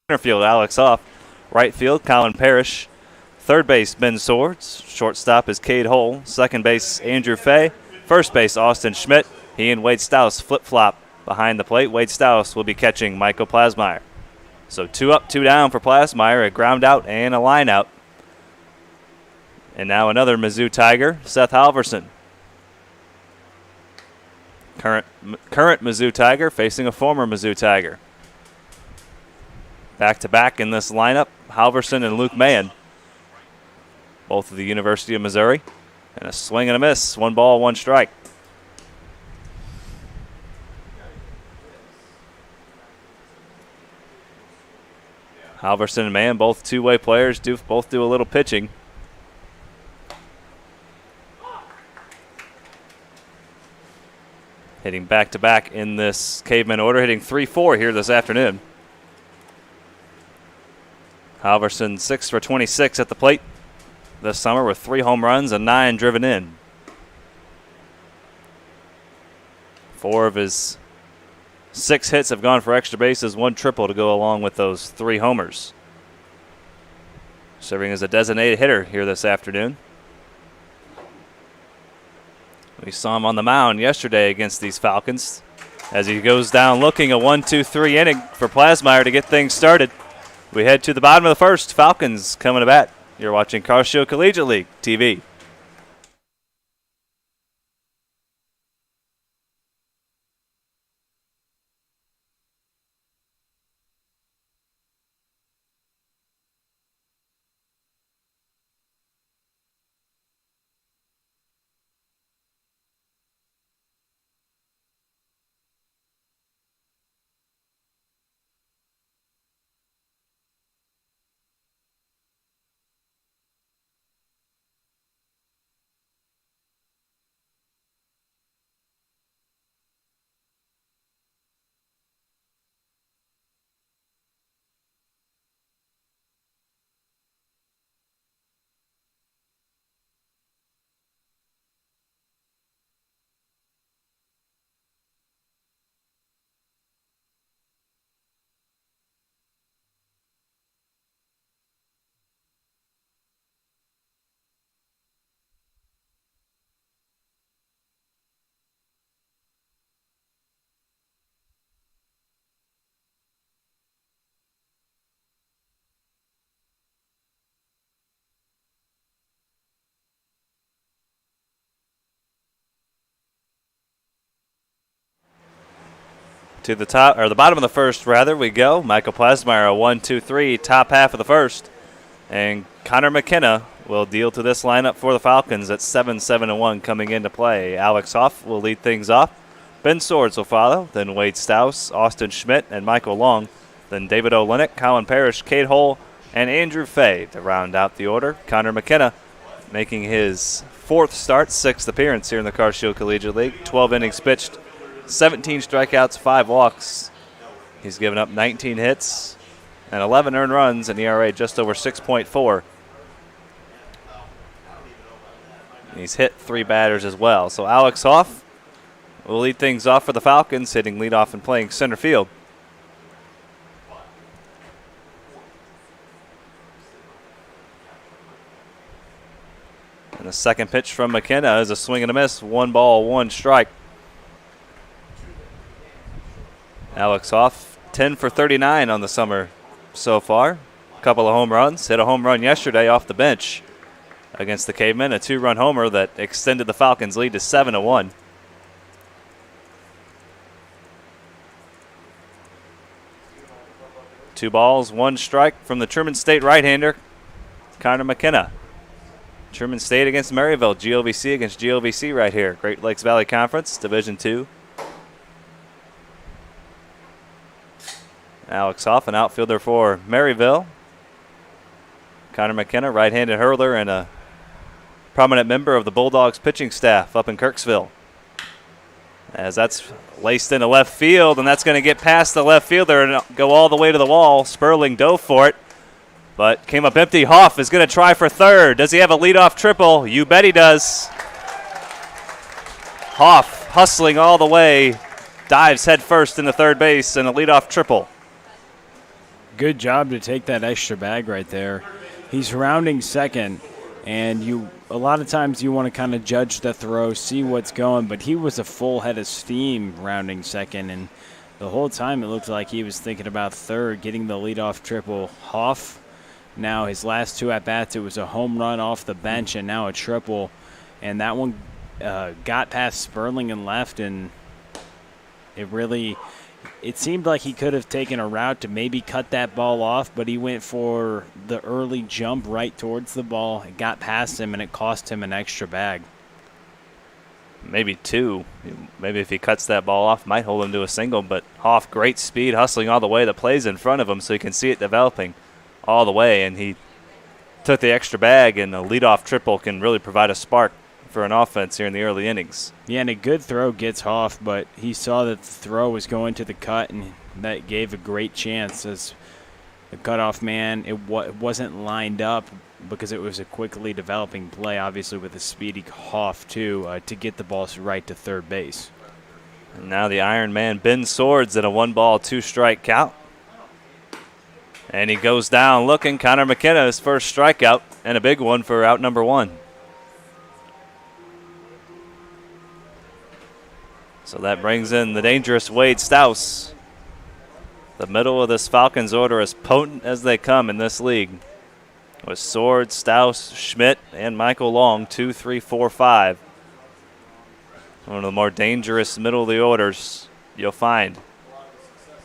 Center field, Alex Hoff. Right field, Colin Parrish. Third base, Ben Swords. Shortstop is Cade Hull. Second base, Andrew Fay. First base, Austin Schmidt. He and Wade Stouse flip-flop behind the plate. Wade Stouse will be catching Michael Plasmeyer. So 2 up, 2 down for Plasmeyer, a ground out and a line out. And now another Mizzou Tiger, Seth Halverson. Current Mizzou Tiger facing a former Mizzou Tiger. Back-to-back in this lineup, Halverson and Luke Mahan. Both of the University of Missouri. And a swing and a miss. 1 ball, 1 strike. Halverson and Mahan, both two-way players, both do a little pitching. Hitting back-to-back in this Cavemen order, hitting 3-4 here this afternoon. Halverson 6 for 26 at the plate this summer with 3 home runs and 9 driven in. 4 of his 6 hits have gone for extra bases, 1 triple to go along with those 3 homers. Serving as a designated hitter here this afternoon. We saw him on the mound yesterday against these Falcons as he goes down looking, a 1-2-3 inning for Plasmeyer to get things started. We head to the bottom of the first. Falcons coming to bat. You're watching Carshill Collegiate League TV. To the top, or the bottom of the first, rather, we go. Michael Plasmeyer, a 1-2-3, top half of the first. And Connor McKenna will deal to this lineup for the Falcons at 7-7-1 coming into play. Alex Hoff will lead things off. Ben Swords will follow. Then Wade Stouse, Austin Schmidt, and Michael Long. Then David Olenek, Colin Parrish, Cade Hull, and Andrew Fay to round out the order. Connor McKenna making his 4th start, 6th appearance here in the Carshill Collegiate League. 12 innings pitched. 17 strikeouts, 5 walks. He's given up 19 hits and 11 earned runs, and ERA just over 6.4. He's hit 3 batters as well. So Alex Hoff will lead things off for the Falcons, hitting leadoff and playing center field. And the second pitch from McKenna is a swing and a miss. 1 ball, 1 strike. Alex Hoff, 10 for 39 on the summer so far. A couple of home runs. Hit a home run yesterday off the bench against the Cavemen. A 2-run homer that extended the Falcons' lead to 7-1. Two balls, 1 strike from the Truman State right-hander, Connor McKenna. Truman State against Maryville, GLVC against GLVC right here. Great Lakes Valley Conference, Division II. Alex Hoff, an outfielder for Maryville. Connor McKenna, right-handed hurler and a prominent member of the Bulldogs pitching staff up in Kirksville. As that's laced into left field, and that's going to get past the left fielder and go all the way to the wall. Sperling dove for it, but came up empty. Hoff is going to try for third. Does he have a leadoff triple? You bet he does. Hoff hustling all the way, dives head first into third base and a leadoff triple. Good job to take that extra bag right there. He's rounding second, and a lot of times you want to kind of judge the throw, see what's going, but he was a full head of steam rounding second, and the whole time it looked like he was thinking about third, getting the leadoff triple. Hoff, now his last 2 at-bats, it was a home run off the bench and now a triple, and that one got past Sperling and left, and it seemed like he could have taken a route to maybe cut that ball off, but he went for the early jump right towards the ball. It got past him, and it cost him an extra bag. Maybe 2. Maybe if he cuts that ball off, might hold him to a single. But Hoff, great speed, hustling all the way. The play's in front of him, so he can see it developing all the way. And he took the extra bag, and a leadoff triple can really provide a spark for an offense here in the early innings. Yeah, and a good throw gets Hoff, but he saw that the throw was going to the cut, and that gave a great chance as the cutoff man. It wasn't lined up because it was a quickly developing play, obviously with a speedy Hoff too, to get the ball right to third base. And now the Iron Man bends swords at a 1-ball, 2-strike count. And he goes down looking. Connor McKenna, his first strikeout, and a big one for out number 1. So that brings in the dangerous Wade Stouse. The middle of this Falcons order as potent as they come in this league. With Swords, Stouse, Schmidt, and Michael Long, 2, 3, 4, 5. One of the more dangerous middle of the orders you'll find.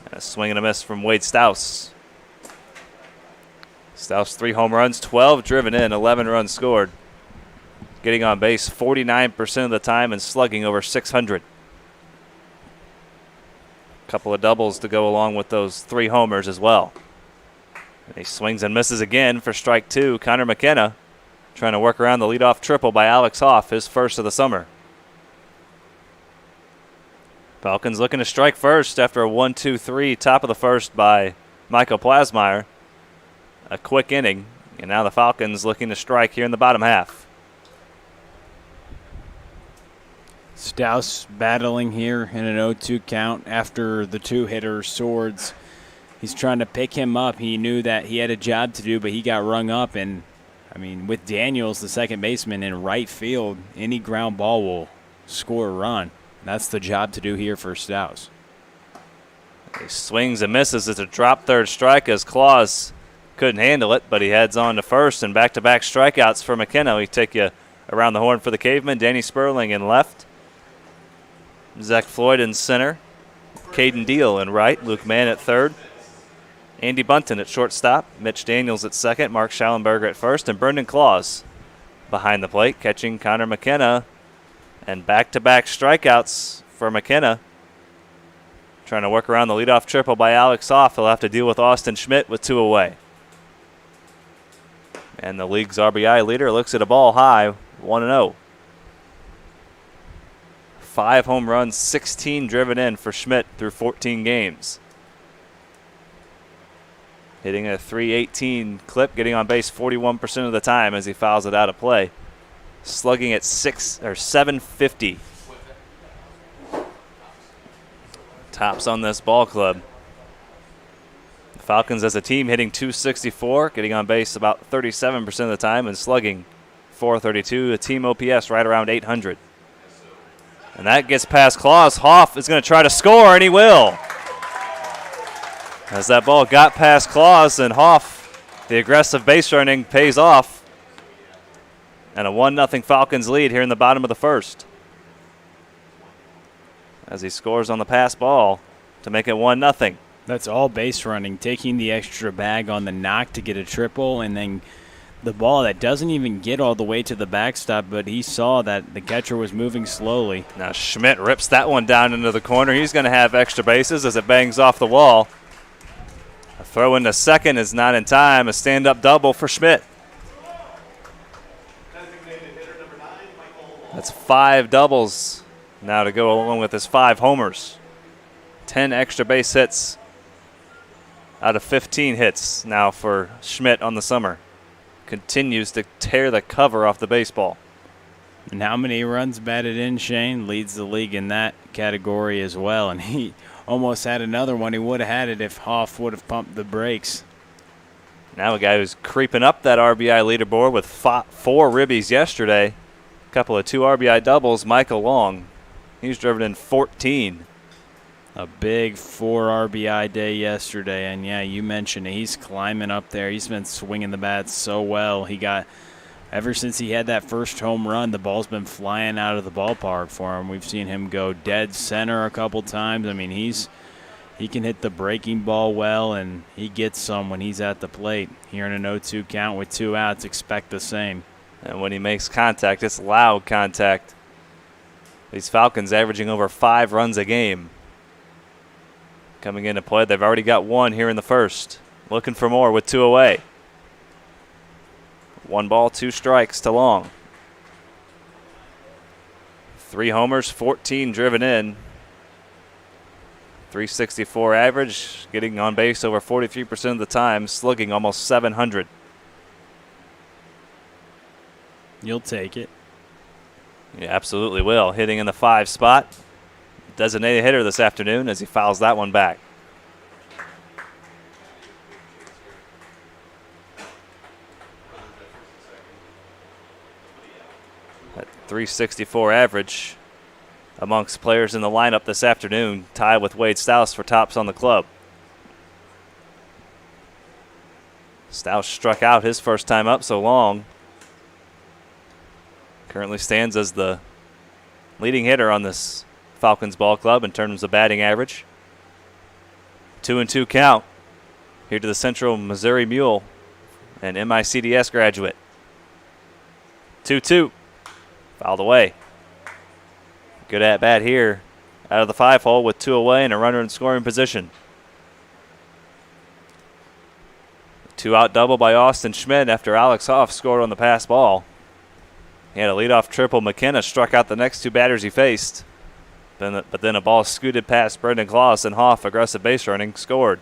And a swing and a miss from Wade Stouse. Stouse 3 home runs, 12 driven in, 11 runs scored. Getting on base 49% of the time and slugging over 600. Couple of doubles to go along with those 3 homers as well. And he swings and misses again for strike 2. Connor McKenna trying to work around the leadoff triple by Alex Hoff, his first of the summer. Falcons looking to strike first after a 1-2-3 top of the first by Michael Plasmeyer. A quick inning, and now the Falcons looking to strike here in the bottom half. Stouse battling here in an 0-2 count after the 2-hitter Swords. He's trying to pick him up. He knew that he had a job to do, but he got rung up. And, I mean, with Daniels, the second baseman, in right field, any ground ball will score a run. That's the job to do here for Stouse. He swings and misses. It's a drop third strike as Claus couldn't handle it, but he heads on to first. And back-to-back strikeouts for McKenna. We take you around the horn for the Cavemen. Danny Sperling in left. Zach Floyd in center. Caden Deal in right. Luke Mann at third. Andy Bunton at shortstop. Mitch Daniels at second. Mark Schallenberger at first. And Brendan Claus behind the plate, catching Connor McKenna. And back-to-back strikeouts for McKenna. Trying to work around the leadoff triple by Alex Hoff. He'll have to deal with Austin Schmidt with 2 away. And the league's RBI leader looks at a ball high, 1-0. 5 home runs, 16 driven in for Schmidt through 14 games. Hitting a .318 clip, getting on base 41% of the time as he fouls it out of play. Slugging at 750. Tops on this ball club. The Falcons as a team hitting .264, getting on base about 37% of the time and slugging .432. A team OPS right around 800. And that gets past Claus. Hoff is going to try to score, and he will. As that ball got past Claus, and Hoff, the aggressive base running pays off. And a 1-0 Falcons lead here in the bottom of the first. As he scores on the pass ball to make it 1-0. That's all base running, taking the extra bag on the knock to get a triple, and then the ball that doesn't even get all the way to the backstop, but he saw that the catcher was moving slowly. Now Schmidt rips that one down into the corner. He's going to have extra bases as it bangs off the wall. A throw into second is not in time. A stand-up double for Schmidt. That's 5 doubles now to go along with his 5 homers. 10 extra base hits out of 15 hits now for Schmidt on the summer. Continues to tear the cover off the baseball. And how many runs batted in, Shane? Leads the league in that category as well. And he almost had another one. He would have had it if Hoff would have pumped the brakes. Now a guy who's creeping up that RBI leaderboard with 4 ribbies yesterday. A couple of 2 RBI doubles, Michael Long. He's driven in 14. A big 4 RBI day yesterday, and yeah, you mentioned it. He's climbing up there. He's been swinging the bat so well. Ever since he had that first home run, the ball's been flying out of the ballpark for him. We've seen him go dead center a couple times. I mean, he can hit the breaking ball well, and he gets some when he's at the plate. Here in an 0-2 count with 2 outs, expect the same. And when he makes contact, it's loud contact. These Falcons averaging over 5 runs a game. Coming into play, they've already got 1 here in the first. Looking for more with 2 away. 1 ball, 2 strikes to Long. 3 homers, 14 driven in. 364 average, getting on base over 43% of the time, slugging almost 700. You'll take it. Yeah, absolutely will. Hitting in the 5 spot. Designated hitter this afternoon as he fouls that one back. That 364 average amongst players in the lineup this afternoon, tied with Wade Stouse for tops on the club. Stouse struck out his first time up, so Long currently stands as the leading hitter on this Falcons ball club in terms of batting average. 2-2 count here to the Central Missouri Mule, an MICDS graduate. 2-2, fouled away. Good at bat here out of the 5 hole with 2 away and a runner in scoring position. 2-out double by Austin Schmidt after Alex Hoff scored on the pass ball. He had a leadoff triple. McKenna struck out the next 2 batters he faced. But then a ball scooted past Brendan Claus, and Hoff, aggressive base running, scored.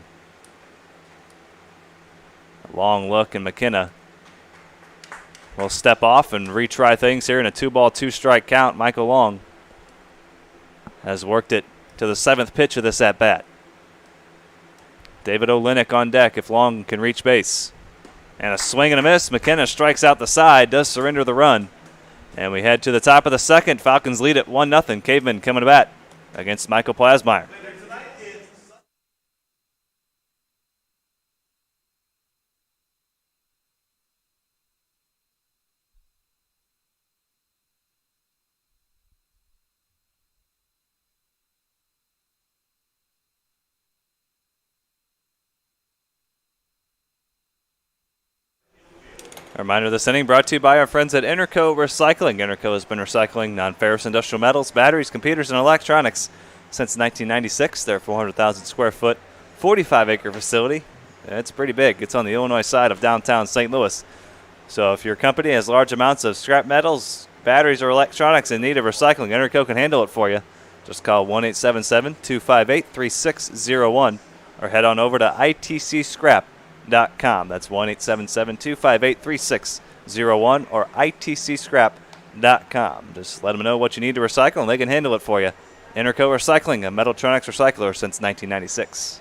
A long look, and McKenna will step off and retry things here in a 2-ball, 2-strike count. Michael Long has worked it to the 7th pitch of this at-bat. David Olenek on deck if Long can reach base. And a swing and a miss. McKenna strikes out the side, does surrender the run. And we head to the top of the second. Falcons lead at 1-0. Cavemen coming to bat against Michael Plasmeyer. A reminder of this inning brought to you by our friends at Interco Recycling. Interco has been recycling non-ferrous industrial metals, batteries, computers, and electronics since 1996. Their 400,000 square foot, 45-acre facility. It's pretty big. It's on the Illinois side of downtown St. Louis. So if your company has large amounts of scrap metals, batteries, or electronics in need of recycling, Interco can handle it for you. Just call 1-877-258-3601 or head on over to itcscrap.com. That's 1-877-258-3601 or itcscrap.com. Just let them know what you need to recycle, and they can handle it for you. Interco Recycling, a Metaltronics recycler since 1996.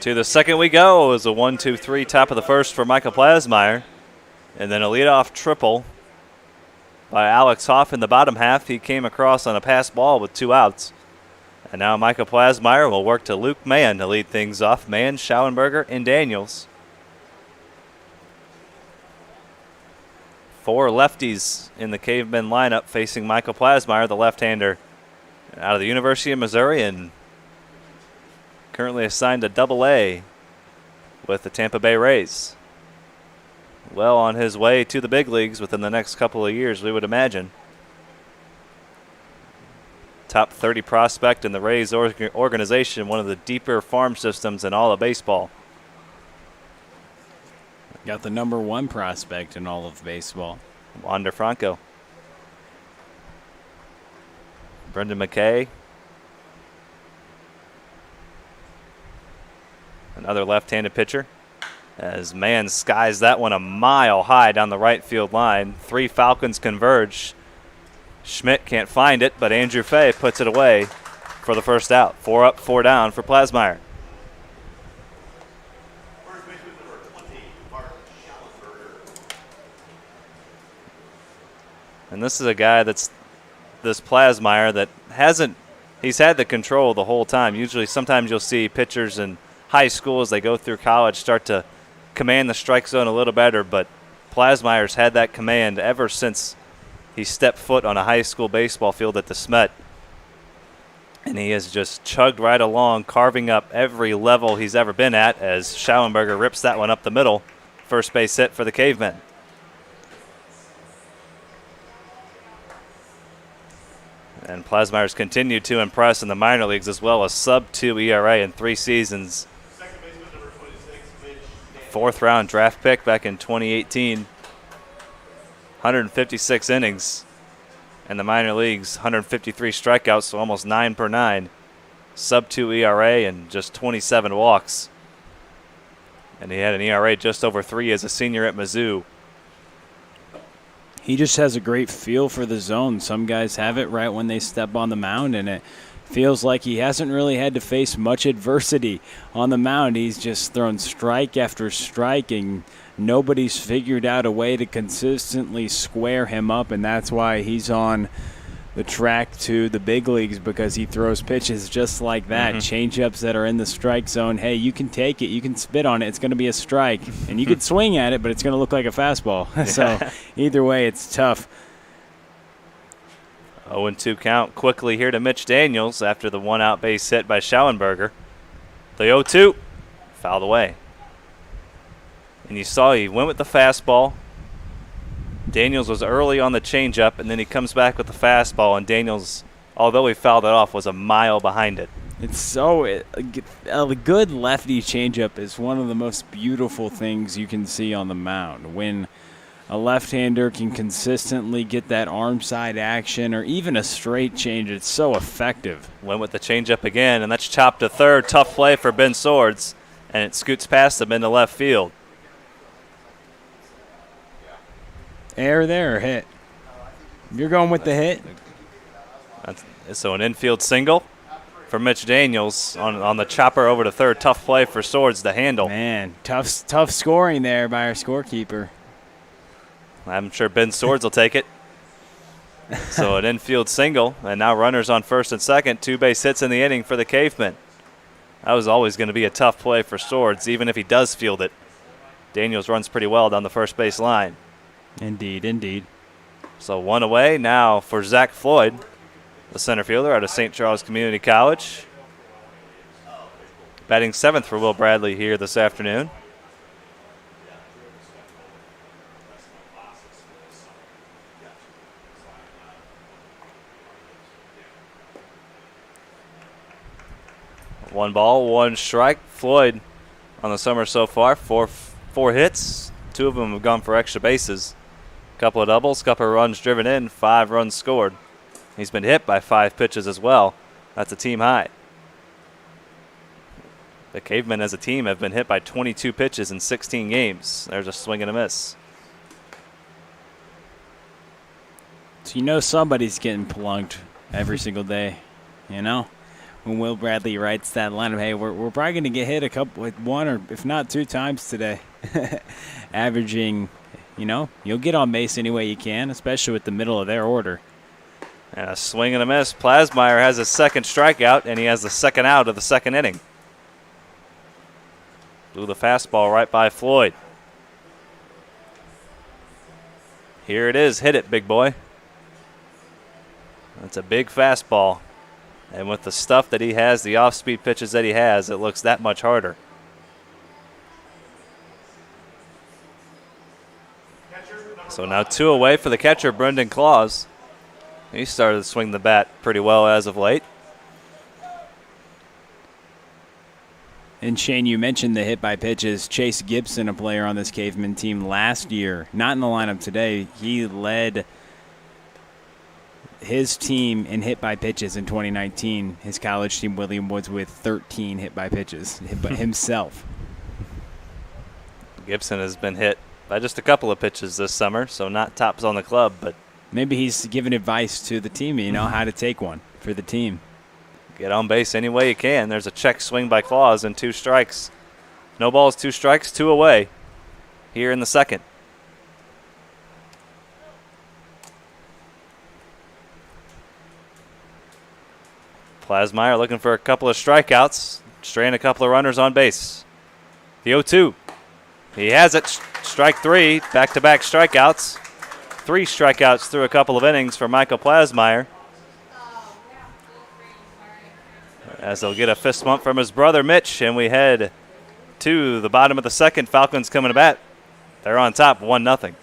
To the second we go. It was a 1-2-3 top of the first for Michael Plasmeyer. And then a leadoff triple by Alex Hoff in the bottom half. He came across on a pass ball with 2 outs. And now Michael Plasmeyer will work to Luke Mann to lead things off. Mann, Schauenberger, and Daniels. 4 lefties in the Cavemen lineup facing Michael Plasmeyer, the left-hander out of the University of Missouri, and currently assigned to Double-A with the Tampa Bay Rays. well on his way to the big leagues within the next couple of years, we would imagine. Top 30 prospect in the Rays organization, one of the deeper farm systems in all of baseball. Got the #1 prospect in all of baseball. Wander Franco. Brendan McKay. Another left-handed pitcher. As Mann skies that one a mile high down the right field line. 3 Falcons converge. Schmidt can't find it, but Andrew Fay puts it away for the first out. 4 up, 4 down for Plasmeyer. And this is a guy that's this Plasmeyer that he's had the control the whole time. Usually, sometimes you'll see pitchers in high school as they go through college start to command the strike zone a little better, but Plasmeyer's had that command ever since he stepped foot on a high school baseball field at the Smet. And he has just chugged right along, carving up every level he's ever been at as Schauenberger rips that one up the middle. First base hit for the Cavemen. And Plasmeyer's continued to impress in the minor leagues as well, a sub-2 ERA in 3 seasons. 4th round draft pick back in 2018. 156 innings in the minor leagues, 153 strikeouts, so almost 9 per 9. Sub-2 ERA and just 27 walks. And he had an ERA just over 3 as a senior at Mizzou. He just has a great feel for the zone. Some guys have it right when they step on the mound, and it feels like he hasn't really had to face much adversity on the mound. He's just thrown strike after strike, and nobody's figured out a way to consistently square him up, and that's why he's on the track to the big leagues, because he throws pitches just like that, change-ups that are in the strike zone. Hey, you can take it, you can spit on it, it's going to be a strike, and you can swing at it, but it's going to look like a fastball. So either way, it's tough. 0-2 count quickly here to Mitch Daniels after the 1-out base hit by Schauenberger. The 0-2 fouled away. And you saw he went with the fastball. Daniels was early on the changeup, and then he comes back with the fastball, and Daniels, although he fouled it off, was a mile behind it. It's so a good lefty changeup is one of the most beautiful things you can see on the mound. When a left-hander can consistently get that arm side action or even a straight change, it's so effective. Went with the changeup again, and that's chopped to third. Tough play for Ben Swords, and it scoots past him into left field. Air there or hit? You're going with the hit? So an infield single for Mitch Daniels on the chopper over to third. Tough play for Swords to handle. Man, tough scoring there by our scorekeeper. I'm sure Ben Swords will take it. So an infield single, and now runners on first and second. 2 base hits in the inning for the Cavemen. That was always going to be a tough play for Swords, even if he does field it. Daniels runs pretty well down the first base line. Indeed. So 1 away now for Zach Floyd, the center fielder out of St. Charles Community College. Batting 7th for Will Bradley here this afternoon. One ball, 1 strike. Floyd on the summer so far, four hits. 2 of them have gone for extra bases. Couple of doubles, couple of runs driven in, 5 runs scored. He's been hit by 5 pitches as well. That's a team high. The Cavemen as a team have been hit by 22 pitches in 16 games. There's a swing and a miss. So you know somebody's getting plunked every single day, you know? When Will Bradley writes that lineup, hey, we're probably going to get hit a couple, with 1 or if not 2 times today. Averaging, you'll get on base any way you can, especially with the middle of their order. And a swing and a miss. Plasmeyer has his second strikeout, and he has the second out of the second inning. Blew the fastball right by Floyd. Here it is. Hit it, big boy. That's a big fastball. And with the stuff that he has, the off-speed pitches that he has, it looks that much harder. So now 2 away for the catcher, Brendan Claus. He started to swing the bat pretty well as of late. And Shane, you mentioned the hit by pitches. Chase Gibson, a player on this Caveman team last year, not in the lineup today. He led his team in hit by pitches in 2019. His college team, William Woods, with 13 hit by pitches himself. Gibson has been hit by just a couple of pitches this summer, so not tops on the club, but maybe he's giving advice to the team, how to take one for the team. Get on base any way you can. There's a check swing by Claus and 2 strikes. No balls, 2 strikes, 2 away here in the second. Plasmeyer looking for a couple of strikeouts, straying a couple of runners on base. The 0-2. He has it. Strike 3, back-to-back strikeouts. 3 strikeouts through a couple of innings for Michael Plasmeyer, as he'll get a fist bump from his brother Mitch, and we head to the bottom of the second. Falcons coming to bat. They're on top, 1-0.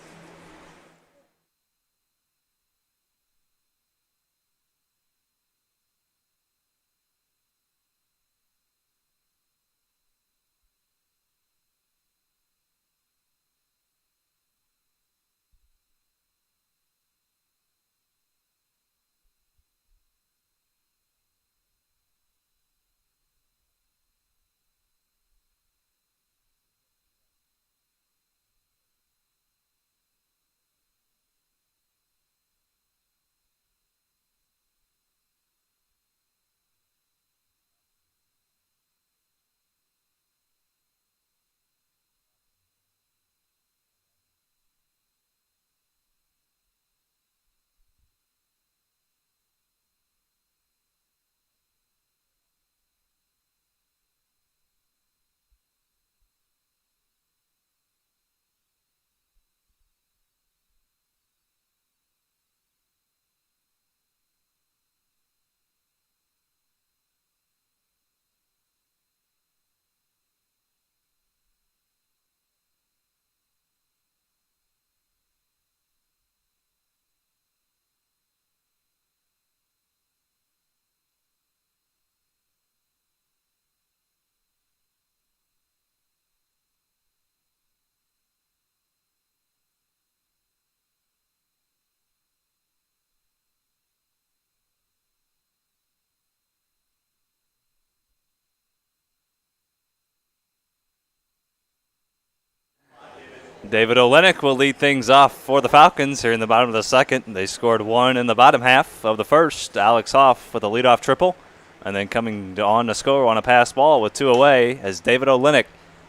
David Olenek will lead things off for the Falcons here in the bottom of the second. They scored 1 in the bottom half of the first. Alex Hoff with a leadoff triple, and then coming on to score on a pass ball with 2 away as David Olenek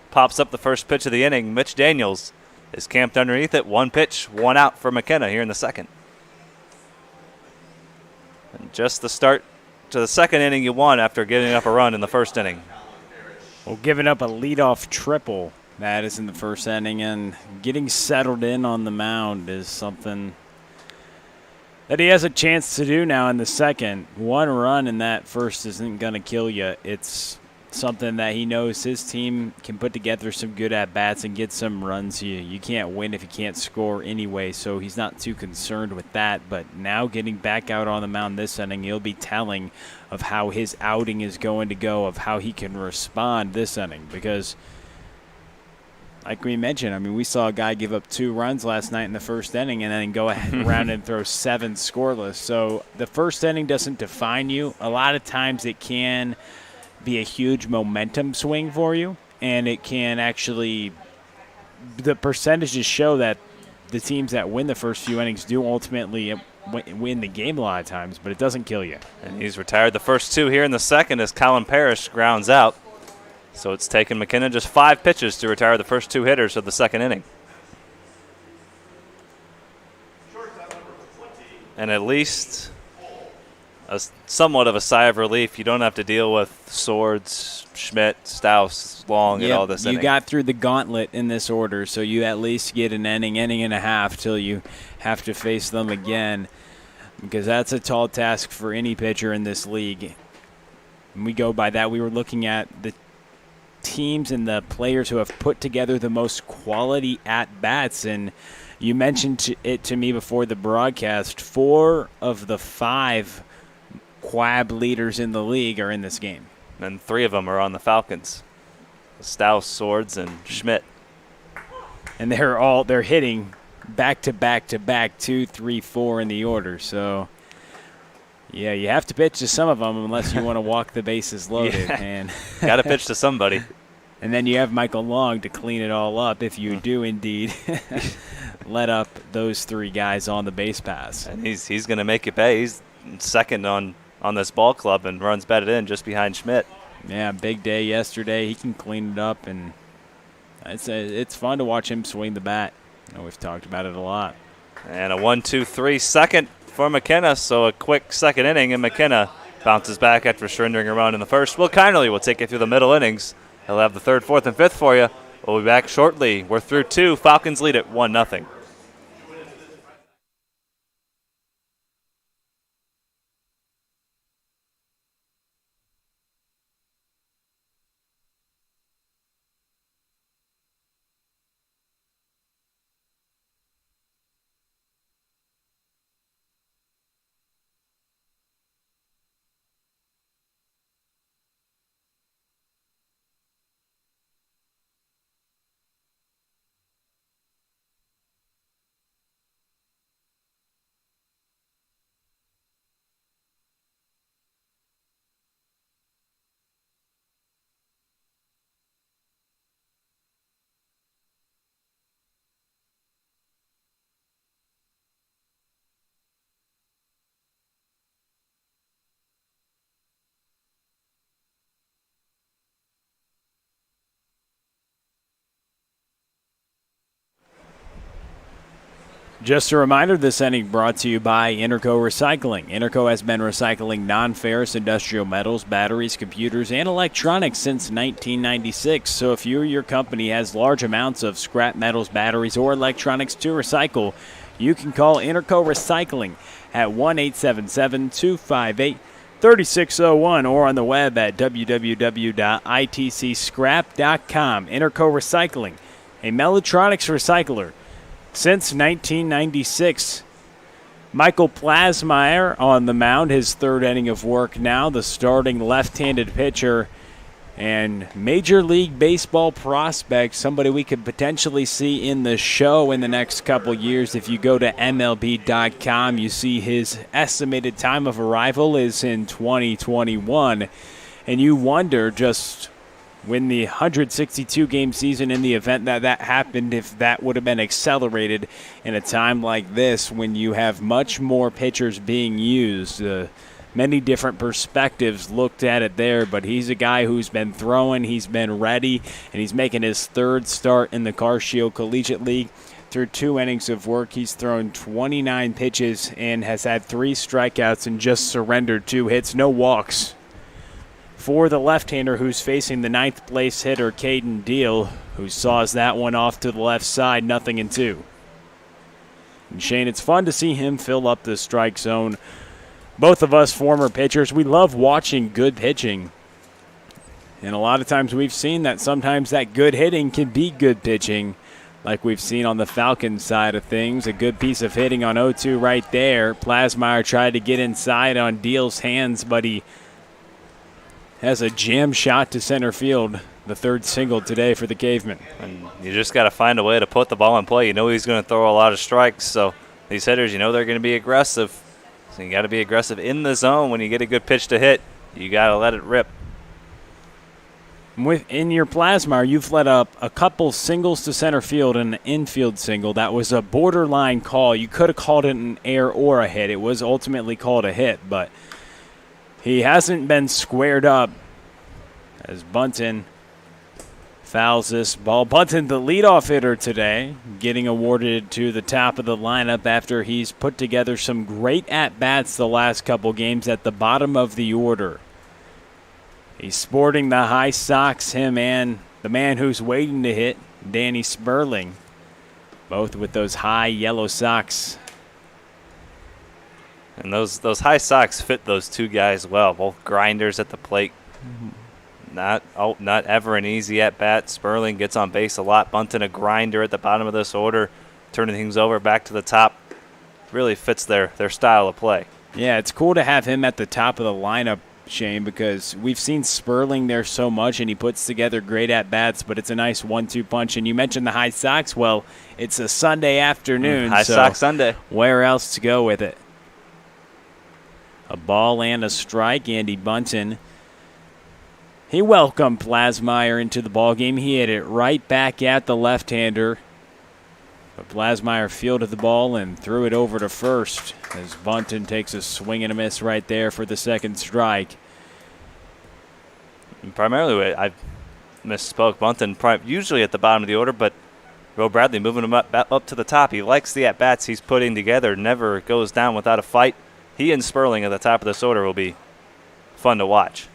pops up the first pitch of the inning. Mitch Daniels is camped underneath it. 1 pitch, 1 out for McKenna here in the second. And just the start to the second inning you won after giving up a run in the first inning. Well, giving up a leadoff triple. That is in the first inning, and getting settled in on the mound is something that he has a chance to do now in the second. 1 run in that first isn't going to kill you. It's something that he knows his team can put together some good at-bats and get some runs. You can't win if you can't score anyway, so he's not too concerned with that. But now getting back out on the mound this inning, he'll be telling of how his outing is going to go, of how he can respond this inning, because like we mentioned, we saw a guy give up 2 runs last night in the first inning and then go around and throw 7 scoreless. So the first inning doesn't define you. A lot of times it can be a huge momentum swing for you, and it can actually – the percentages show that the teams that win the first few innings do ultimately win the game a lot of times, but it doesn't kill you. And he's retired the first 2 here in the second as Colin Parrish grounds out. So it's taken McKenna just 5 pitches to retire the first 2 hitters of the second inning. And at least somewhat of a sigh of relief. You don't have to deal with Swords, Schmidt, Staus, Long, and all this inning. You got through the gauntlet in this order, so you at least get an inning and a half till you have to face them again, because that's a tall task for any pitcher in this league. And we go by that. We were looking at the teams and the players who have put together the most quality at-bats, and You mentioned it to me before the broadcast. 4 of the 5 Quab leaders in the league are in this game. And 3 of them are on the Falcons. Stouse, Swords, and Schmidt. And they're hitting back to back to back, 2, 3, 4 in the order. So, yeah, you have to pitch to some of them unless you want to walk the bases loaded. Yeah. Got to pitch to somebody. And then you have Michael Long to clean it all up if you do indeed let up those 3 guys on the base pass. And he's going to make it pay. He's second on this ball club and runs batted in just behind Schmidt. Yeah, big day yesterday. He can clean it up, and it's fun to watch him swing the bat. We've talked about it a lot. And a 1-2-3 second for McKenna, so a quick second inning, and McKenna bounces back after surrendering a run in the first. Will Kinerly will take you through the middle innings. He'll have the 3rd, 4th, and 5th for you. We'll be back shortly. We're through 2. Falcons lead at 1-0. Just a reminder, this inning brought to you by Interco Recycling. Interco has been recycling non-ferrous industrial metals, batteries, computers, and electronics since 1996. So if you or your company has large amounts of scrap metals, batteries, or electronics to recycle, you can call Interco Recycling at 1-877-258-3601 or on the web at www.itcscrap.com. Interco Recycling, a Mellotronics recycler since 1996. Michael Plasmeyer on the mound, his 3rd inning of work now, the starting left-handed pitcher and Major League Baseball prospect, somebody we could potentially see in the show in the next couple years. If you go to MLB.com, you see his estimated time of arrival is in 2021, and you wonder just when the 162-game season in the event that happened, if that would have been accelerated in a time like this when you have much more pitchers being used. Many different perspectives looked at it there, but he's a guy who's been throwing, he's been ready, and he's making his 3rd start in the Car Shield Collegiate League. Through 2 innings of work, he's thrown 29 pitches and has had 3 strikeouts and just surrendered 2 hits, no walks. For the left-hander who's facing the 9th place hitter, Caden Deal, who saws that one off to the left side, 0-2. And Shane, it's fun to see him fill up the strike zone. Both of us former pitchers, we love watching good pitching. And a lot of times we've seen that sometimes that good hitting can be good pitching, like we've seen on the Falcons side of things. A good piece of hitting on 0-2 right there. Plasmeyer tried to get inside on Deal's hands, but he has a jam shot to center field, the 3rd single today for the Cavemen. And you just got to find a way to put the ball in play. You know he's going to throw a lot of strikes, so these hitters, you know they're going to be aggressive. So you got to be aggressive in the zone. When you get a good pitch to hit, you got to let it rip. In your Plasmeyer, you've let up a couple singles to center field and an infield single. That was a borderline call. You could have called it an error or a hit. It was ultimately called a hit, but he hasn't been squared up as Bunton fouls this ball. Bunton, the leadoff hitter today, getting awarded to the top of the lineup after he's put together some great at-bats the last couple games at the bottom of the order. He's sporting the high socks, him and the man who's waiting to hit, Danny Sperling, both with those high yellow socks. And those high socks fit those 2 guys well, both grinders at the plate. Not ever an easy at-bat. Sperling gets on base a lot. Bunton, a grinder at the bottom of this order. turning things over back to the top. Really fits their style of play. Yeah, it's cool to have him at the top of the lineup, Shane, because we've seen Sperling there so much, and he puts together great at-bats, but it's a nice 1-2 punch. And you mentioned the High Sox. Well, it's a Sunday afternoon. High Sox Sunday. Where else to go with it? A ball and a strike. Andy Bunton, he welcomed Plasmeyer into the ballgame. He hit it right back at the left-hander. But Plasmeyer fielded the ball and threw it over to first as Bunton takes a swing and a miss right there for the second strike. And primarily, I misspoke. Bunton usually at the bottom of the order, but Will Bradley moving him up to the top. He likes the at-bats he's putting together, never goes down without a fight. He and Sperling at the top of this order will be fun to watch.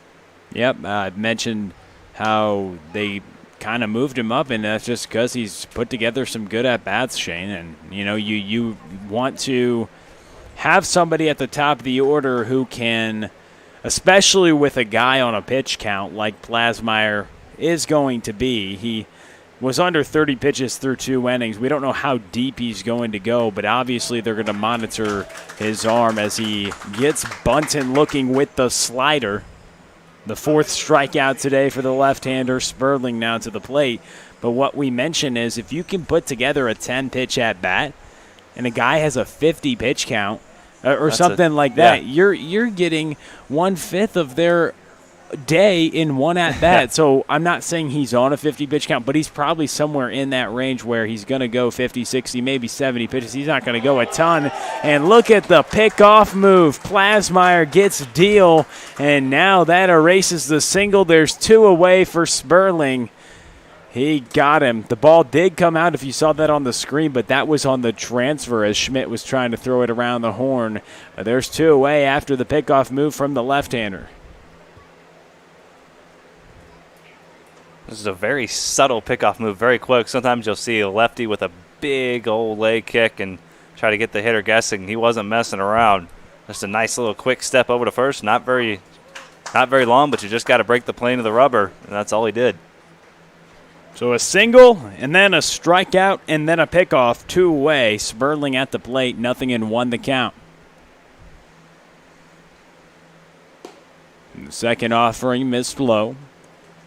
Yep, I mentioned how they kind of moved him up, and that's just because he's put together some good at-bats, Shane. And, you want to have somebody at the top of the order who can, especially with a guy on a pitch count like Plasmeyer is going to be. He was under 30 pitches through 2 innings. We don't know how deep he's going to go, but obviously they're going to monitor his arm as he gets Bunton looking with the slider. The 4th strikeout today for the left-hander. Sperling now to the plate. But what we mentioned is if you can put together a 10-pitch at-bat and a guy has a 50-pitch count or something like that, you're getting 1/5 of their day in one at-bat. So I'm not saying he's on a 50-pitch count, but he's probably somewhere in that range where he's going to go 50, 60, maybe 70 pitches. He's not going to go a ton. And look at the pickoff move. Plasmeyer gets deal, and now that erases the single. There's 2 away for Sperling. He got him. The ball did come out if you saw that on the screen, but that was on the transfer as Schmidt was trying to throw it around the horn. But there's 2 away after the pickoff move from the left-hander. This is a very subtle pickoff move, very quick. Sometimes you'll see a lefty with a big old leg kick and try to get the hitter guessing. He wasn't messing around. Just a nice little quick step over to first. Not very long, but you just got to break the plane of the rubber, and that's all he did. So a single, and then a strikeout, and then a pickoff, 2 away. Sperling at the plate, 0-1 the count. And the second offering missed low.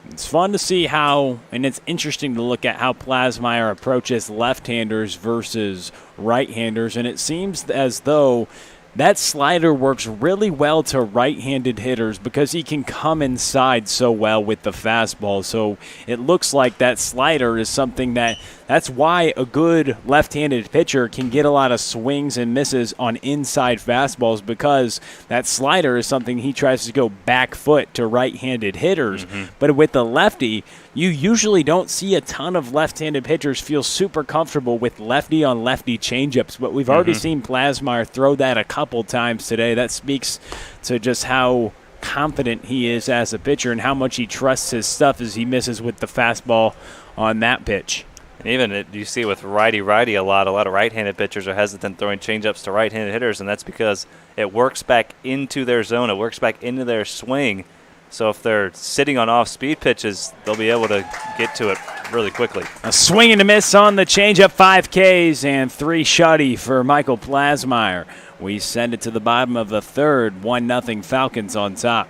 It's fun to see how, and it's interesting to look at how Plasmeyer approaches left-handers versus right-handers, and it seems as though that slider works really well to right-handed hitters because he can come inside so well with the fastball. So it looks like that slider is something that's why a good left-handed pitcher can get a lot of swings and misses on inside fastballs, because that slider is something he tries to go back foot to right-handed hitters. But with the lefty, you usually don't see a ton of left-handed pitchers feel super comfortable with lefty-on-lefty changeups, but we've already seen Plasmeyer throw that a couple times today. That speaks to just how confident he is as a pitcher and how much he trusts his stuff as he misses with the fastball on that pitch. And even you see with righty-righty a lot of right-handed pitchers are hesitant throwing changeups to right-handed hitters, and that's because it works back into their zone. It works back into their swing. So if they're sitting on off-speed pitches, they'll be able to get to it really quickly. A swing and a miss on the changeup, 5 Ks and 3 shutty for Michael Plasmeyer. We send it to the bottom of the third, 1-0 Falcons on top.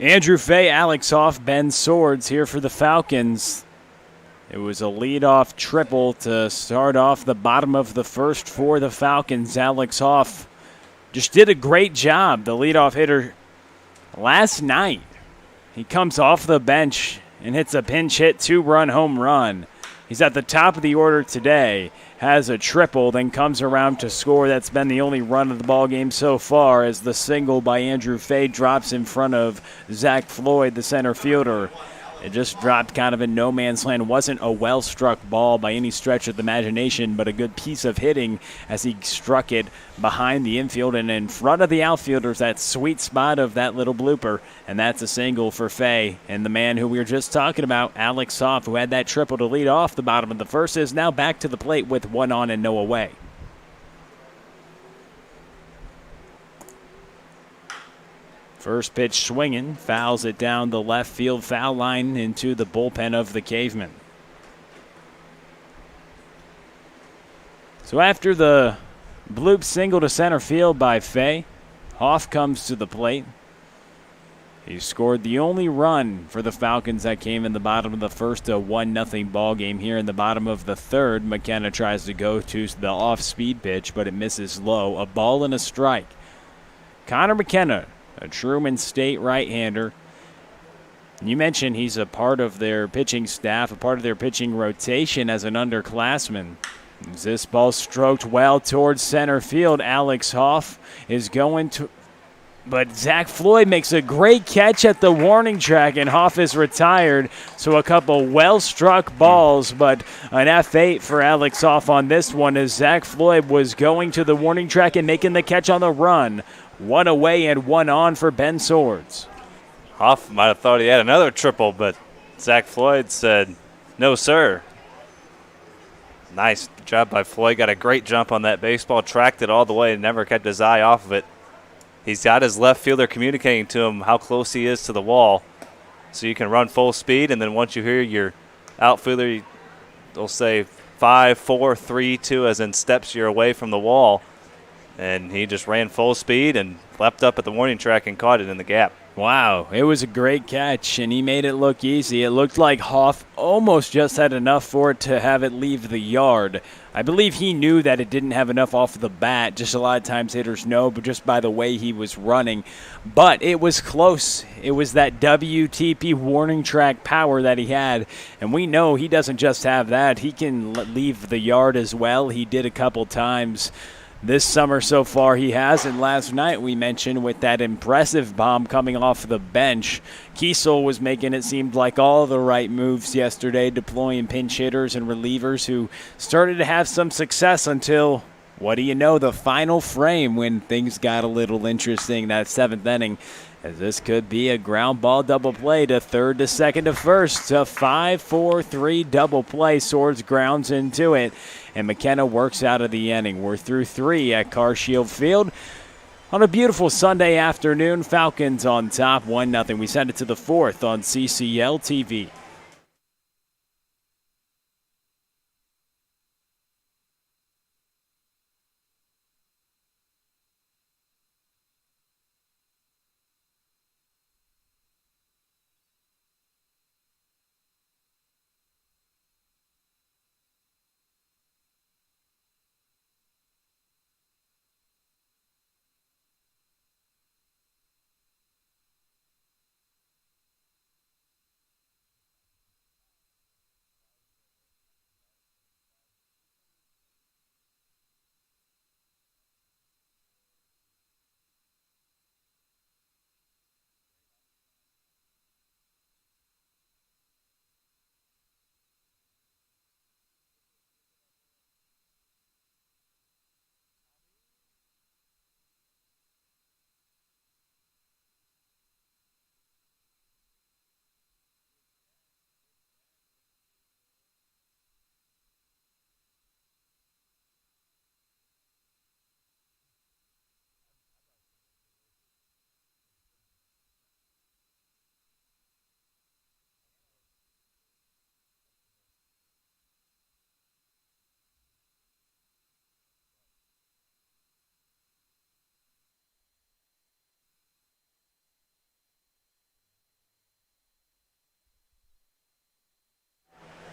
Andrew Fay, Alex Hoff, Ben Swords here for the Falcons. It was a leadoff triple to start off the bottom of the first for the Falcons. Alex Hoff just did a great job, the leadoff hitter last night. He comes off the bench and hits a pinch hit 2-run home run. He's at the top of the order today, has a triple, then comes around to score. That's been the only run of the ball game so far, as the single by Andrew Fay drops in front of Zach Floyd, the center fielder. It just dropped kind of in no man's land. Wasn't a well-struck ball by any stretch of the imagination, but a good piece of hitting as he struck it behind the infield and in front of the outfielders, that sweet spot of that little blooper. And that's a single for Fay. And the man who we were just talking about, Alex Hoff, who had that triple to lead off the bottom of the first, is now back to the plate with 1 on and no away. First pitch swinging, fouls it down the left field foul line into the bullpen of the Cavemen. So after the bloop single to center field by Fay, Hoff comes to the plate. He scored the only run for the Falcons that came in the bottom of the first, a 1-0 ball game. Here in the bottom of the third, McKenna tries to go to the off-speed pitch, but it misses low. A ball and a strike. Connor McKenna, a Truman State right-hander. You mentioned he's a part of their pitching staff, a part of their pitching rotation as an underclassman. As this ball stroked well towards center field, Alex Hoff is going to... But Zach Floyd makes a great catch at the warning track, and Hoff is retired. So a couple well-struck balls, but an F8 for Alex Hoff on this one as Zach Floyd was going to the warning track and making the catch on the run. 1 away and 1 on for Ben Swords. Hoff might have thought he had another triple, but Zach Floyd said, no, sir. Nice job by Floyd. Got a great jump on that baseball, tracked it all the way and never kept his eye off of it. He's got his left fielder communicating to him how close he is to the wall. So you can run full speed, and then once you hear your outfielder, they'll say 5, 4, 3, 2, as in steps you're away from the wall. And he just ran full speed and leapt up at the warning track and caught it in the gap. Wow, it was a great catch, and he made it look easy. It looked like Hoff almost just had enough for it to have it leave the yard. I believe he knew that it didn't have enough off the bat. Just a lot of times hitters know, but just by the way he was running. But it was close. It was that WTP warning track power that he had, and we know he doesn't just have that. He can leave the yard as well. He did a couple times this summer so far he has, and last night we mentioned with that impressive bomb coming off the bench. Kiesel was making it seem like all the right moves yesterday, deploying pinch hitters and relievers who started to have some success until, what do you know, the final frame when things got a little interesting, that 7th inning. As this could be a ground ball double play to third to second to first. A 5-4-3 double play. Swords grounds into it, and McKenna works out of the inning. We're through 3 at Carshield Field. On a beautiful Sunday afternoon, Falcons on top, 1-0. We send it to the 4th on CCL TV.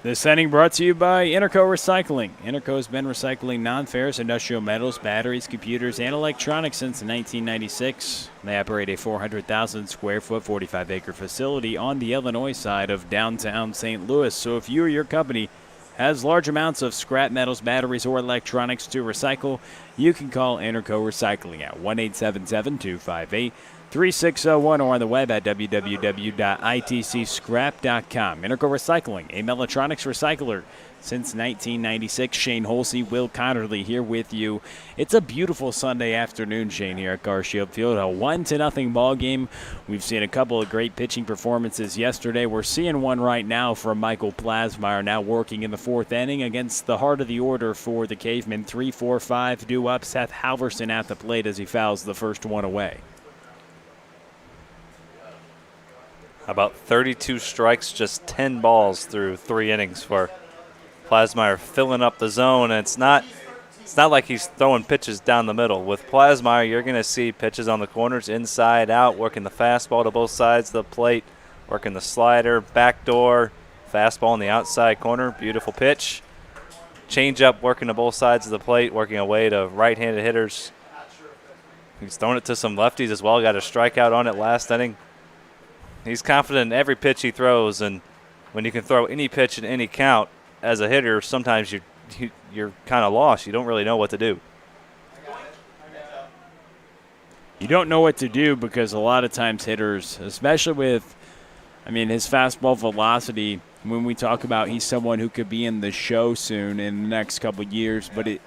This inning brought to you by Interco Recycling. Interco has been recycling non-ferrous industrial metals, batteries, computers, and electronics since 1996. They operate a 400,000 square foot, 45-acre facility on the Illinois side of downtown St. Louis. So if you or your company has large amounts of scrap metals, batteries, or electronics to recycle, you can call Interco Recycling at 1-877-258-3601 or on the web at www.itcscrap.com. Interco Recycling, a Mellotronics recycler since 1996. Shane Holsey, Will Connerly here with you. It's a beautiful Sunday afternoon, Shane, here at Garshield Field. A 1-0 ball game. We've seen a couple of great pitching performances yesterday. We're seeing one right now from Michael Plasmeyer, now working in the fourth inning against the heart of the order for the Cavemen. 3-4-5 due up. Seth Halverson at the plate as he fouls the first one away. About 32 strikes, just 10 balls through 3 innings for Plasmeyer, filling up the zone. And it's not like he's throwing pitches down the middle. With Plasmeyer, you're going to see pitches on the corners, inside, out, working the fastball to both sides of the plate, working the slider, backdoor, fastball in the outside corner, beautiful pitch. Changeup working to both sides of the plate, working away to right-handed hitters. He's thrown it to some lefties as well, got a strikeout on it last inning. He's confident in every pitch he throws, and when you can throw any pitch in any count as a hitter, sometimes you're kind of lost. You don't really know what to do. You don't know what to do because a lot of times hitters, especially with, his fastball velocity, when we talk about he's someone who could be in the show soon in the next couple of years, but it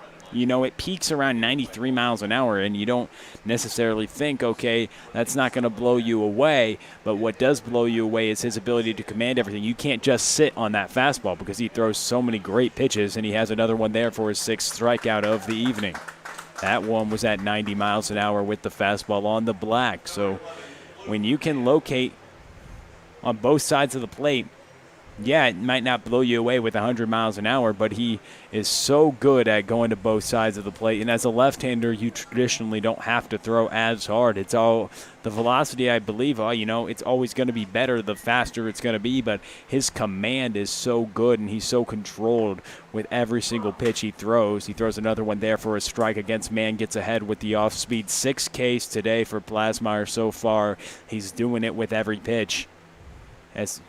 peaks around 93 miles an hour, and you don't necessarily think, okay, that's not going to blow you away. But what does blow you away is his ability to command everything. You can't just sit on that fastball because he throws so many great pitches, and he has another one there for his 6th strikeout of the evening. That one was at 90 miles an hour with the fastball on the black. So when you can locate on both sides of the plate, yeah, it might not blow you away with 100 miles an hour, but he is so good at going to both sides of the plate. And as a left-hander, you traditionally don't have to throw as hard. It's all the velocity, I believe, it's always going to be better the faster it's going to be, but his command is so good and he's so controlled with every single pitch he throws. He throws another one there for a strike against Mann, gets ahead with the off-speed. 6 Ks today for Plasmeyer so far. He's doing it with every pitch as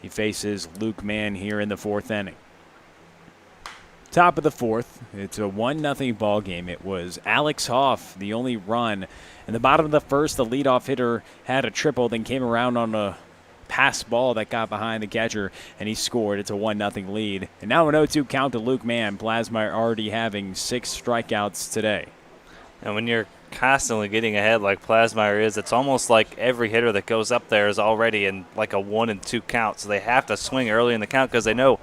he faces Luke Mann here in the 4th inning. Top of the 4th, it's a 1-0 ball game. It was Alex Hoff, the only run. In the bottom of the 1st, the leadoff hitter had a triple, then came around on a pass ball that got behind the catcher, and he scored. It's a 1-0 lead. And now an 0-2 count to Luke Mann. Plasmeyer already having 6 strikeouts today. And when you're constantly getting ahead like Plasmeyer is, it's almost like every hitter that goes up there is already in like a 1-2 count. So they have to swing early in the count because they know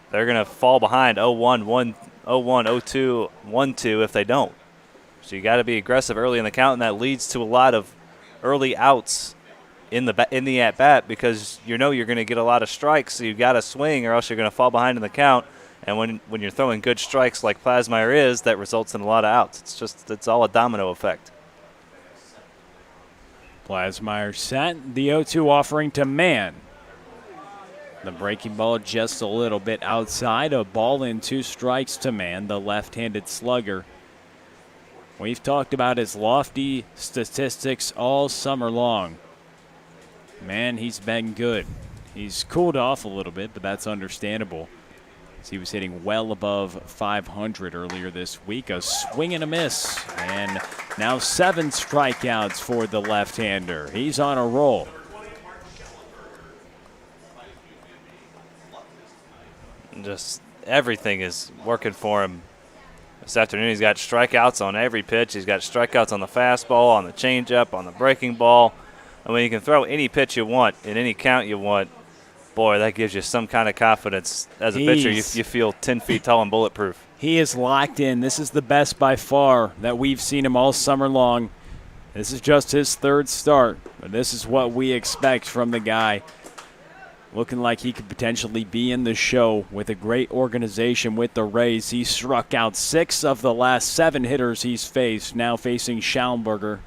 they're going to fall behind 0-1, 1-0-1, 0-2, 1-2 if they don't. So you got to be aggressive early in the count, and that leads to a lot of early outs in the at-bat because you know you're going to get a lot of strikes, so you got to swing or else you're going to fall behind in the count. And when you're throwing good strikes like Plasmeyer is, that results in a lot of outs. It's all a domino effect. Plasmeyer set. The 0-2 offering to Mann. The breaking ball just a little bit outside. A ball and 2 strikes to Mann, the left-handed slugger. We've talked about his lofty statistics all summer long. Man, he's been good. He's cooled off a little bit, but that's understandable. He was hitting well above 500 earlier this week. A swing and a miss. And now 7 strikeouts for the left-hander. He's on a roll. Just everything is working for him this afternoon. He's got strikeouts on every pitch. He's got strikeouts on the fastball, on the changeup, on the breaking ball. And when you can throw any pitch you want in any count you want, boy, that gives you some kind of confidence. As a pitcher, you feel 10 feet tall and bulletproof. He is locked in. This is the best by far that we've seen him all summer long. This is just his 3rd start, but this is what we expect from the guy. Looking like he could potentially be in the show with a great organization with the Rays. He struck out 6 of the last 7 hitters he's faced, now facing Schaumburger,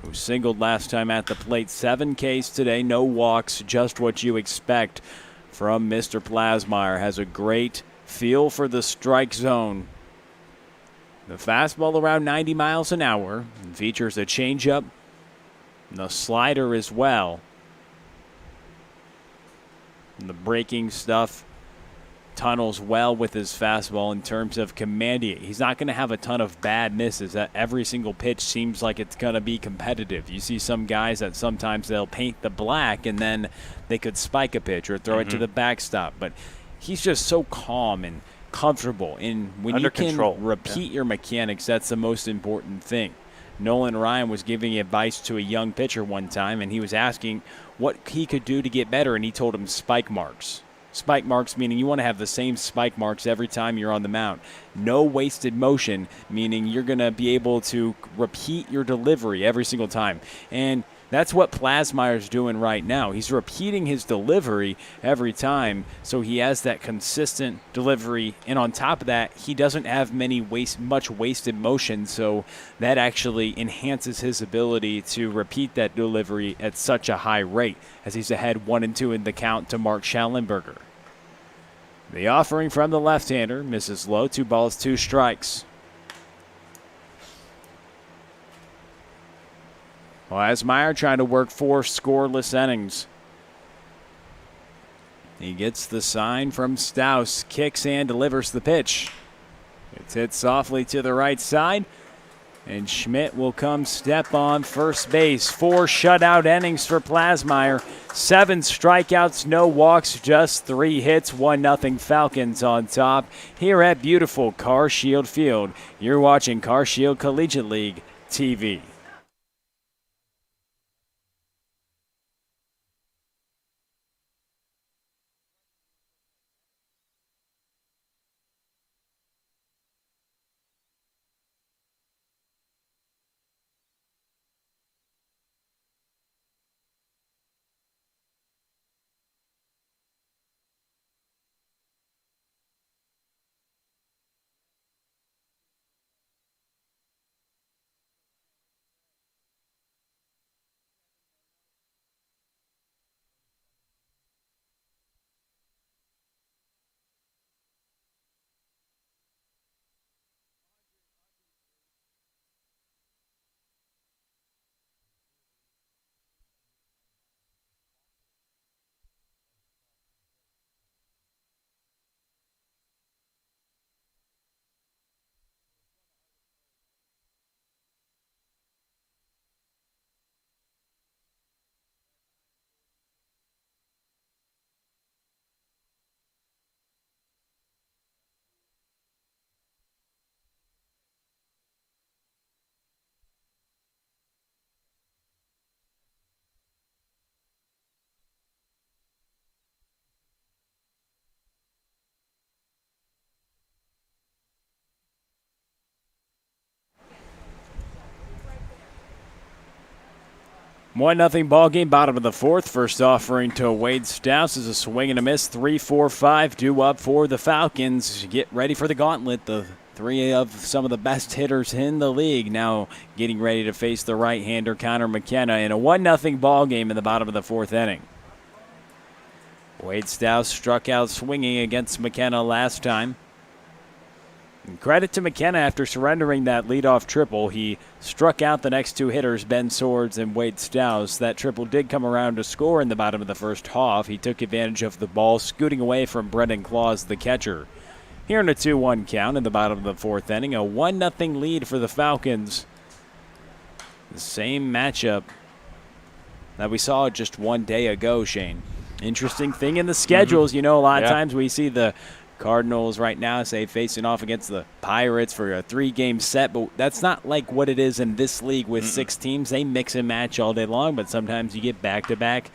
who singled last time at the plate. 7 Ks today, no walks, just what you expect from Mr. Plasmeyer. Has a great feel for the strike zone. The fastball around 90 miles an hour and features a changeup and the slider as well. And the breaking stuff tunnels well with his fastball in terms of commanding it. He's not going to have a ton of bad misses. That every single pitch seems like it's going to be competitive. You see some guys that sometimes they'll paint the black and then they could spike a pitch or throw it to the backstop. But he's just so calm and comfortable. And when Under you can control. repeat your mechanics, that's the most important thing. Nolan Ryan was giving advice to a young pitcher one time, and he was asking what he could do to get better, and he told him spike marks. Spike marks meaning you want to have the same spike marks every time you're on the mound. No wasted motion, meaning you're going to be able to repeat your delivery every single time. And that's what Plasmeyer's doing right now. He's repeating his delivery every time, so he has that consistent delivery. And on top of that, he doesn't have much wasted motion, so that actually enhances his ability to repeat that delivery at such a high rate, as he's ahead 1-2 in the count to Mark Schallenberger. The offering from the left-hander misses low. 2 balls, 2 strikes. Plasmeyer trying to work 4 scoreless innings. He gets the sign from Staus, kicks and delivers the pitch. It's hit softly to the right side, and Schmidt will come step on first base. 4 shutout innings for Plasmeyer. 7 strikeouts, no walks, just 3 hits, 1-0 Falcons on top here at beautiful Car Shield Field. You're watching Car Shield Collegiate League TV. One nothing ball game, bottom of the 4th. First offering to Wade Staus is a swing and a miss. 3-4-5 due up for the Falcons. Get ready for the gauntlet. The 3 of some of the best hitters in the league now getting ready to face the right-hander Connor McKenna in a 1-0 ball game in the bottom of the 4th inning. Wade Staus struck out swinging against McKenna last time. And credit to McKenna after surrendering that leadoff triple. He struck out the next 2 hitters, Ben Swords and Wade Staus. That triple did come around to score in the bottom of the 1st half. He took advantage of the ball, scooting away from Brendan Claus, the catcher. Here in a 2-1 count in the bottom of the 4th inning, a 1-0 lead for the Falcons. The same matchup that we saw just one day ago, Shane. Interesting thing in the schedules. You know, a lot of times we see the Cardinals right now, say, facing off against the Pirates for a 3-game set, but that's not like what it is in this league with 6 teams. They mix and match all day long, but sometimes you get back-to-back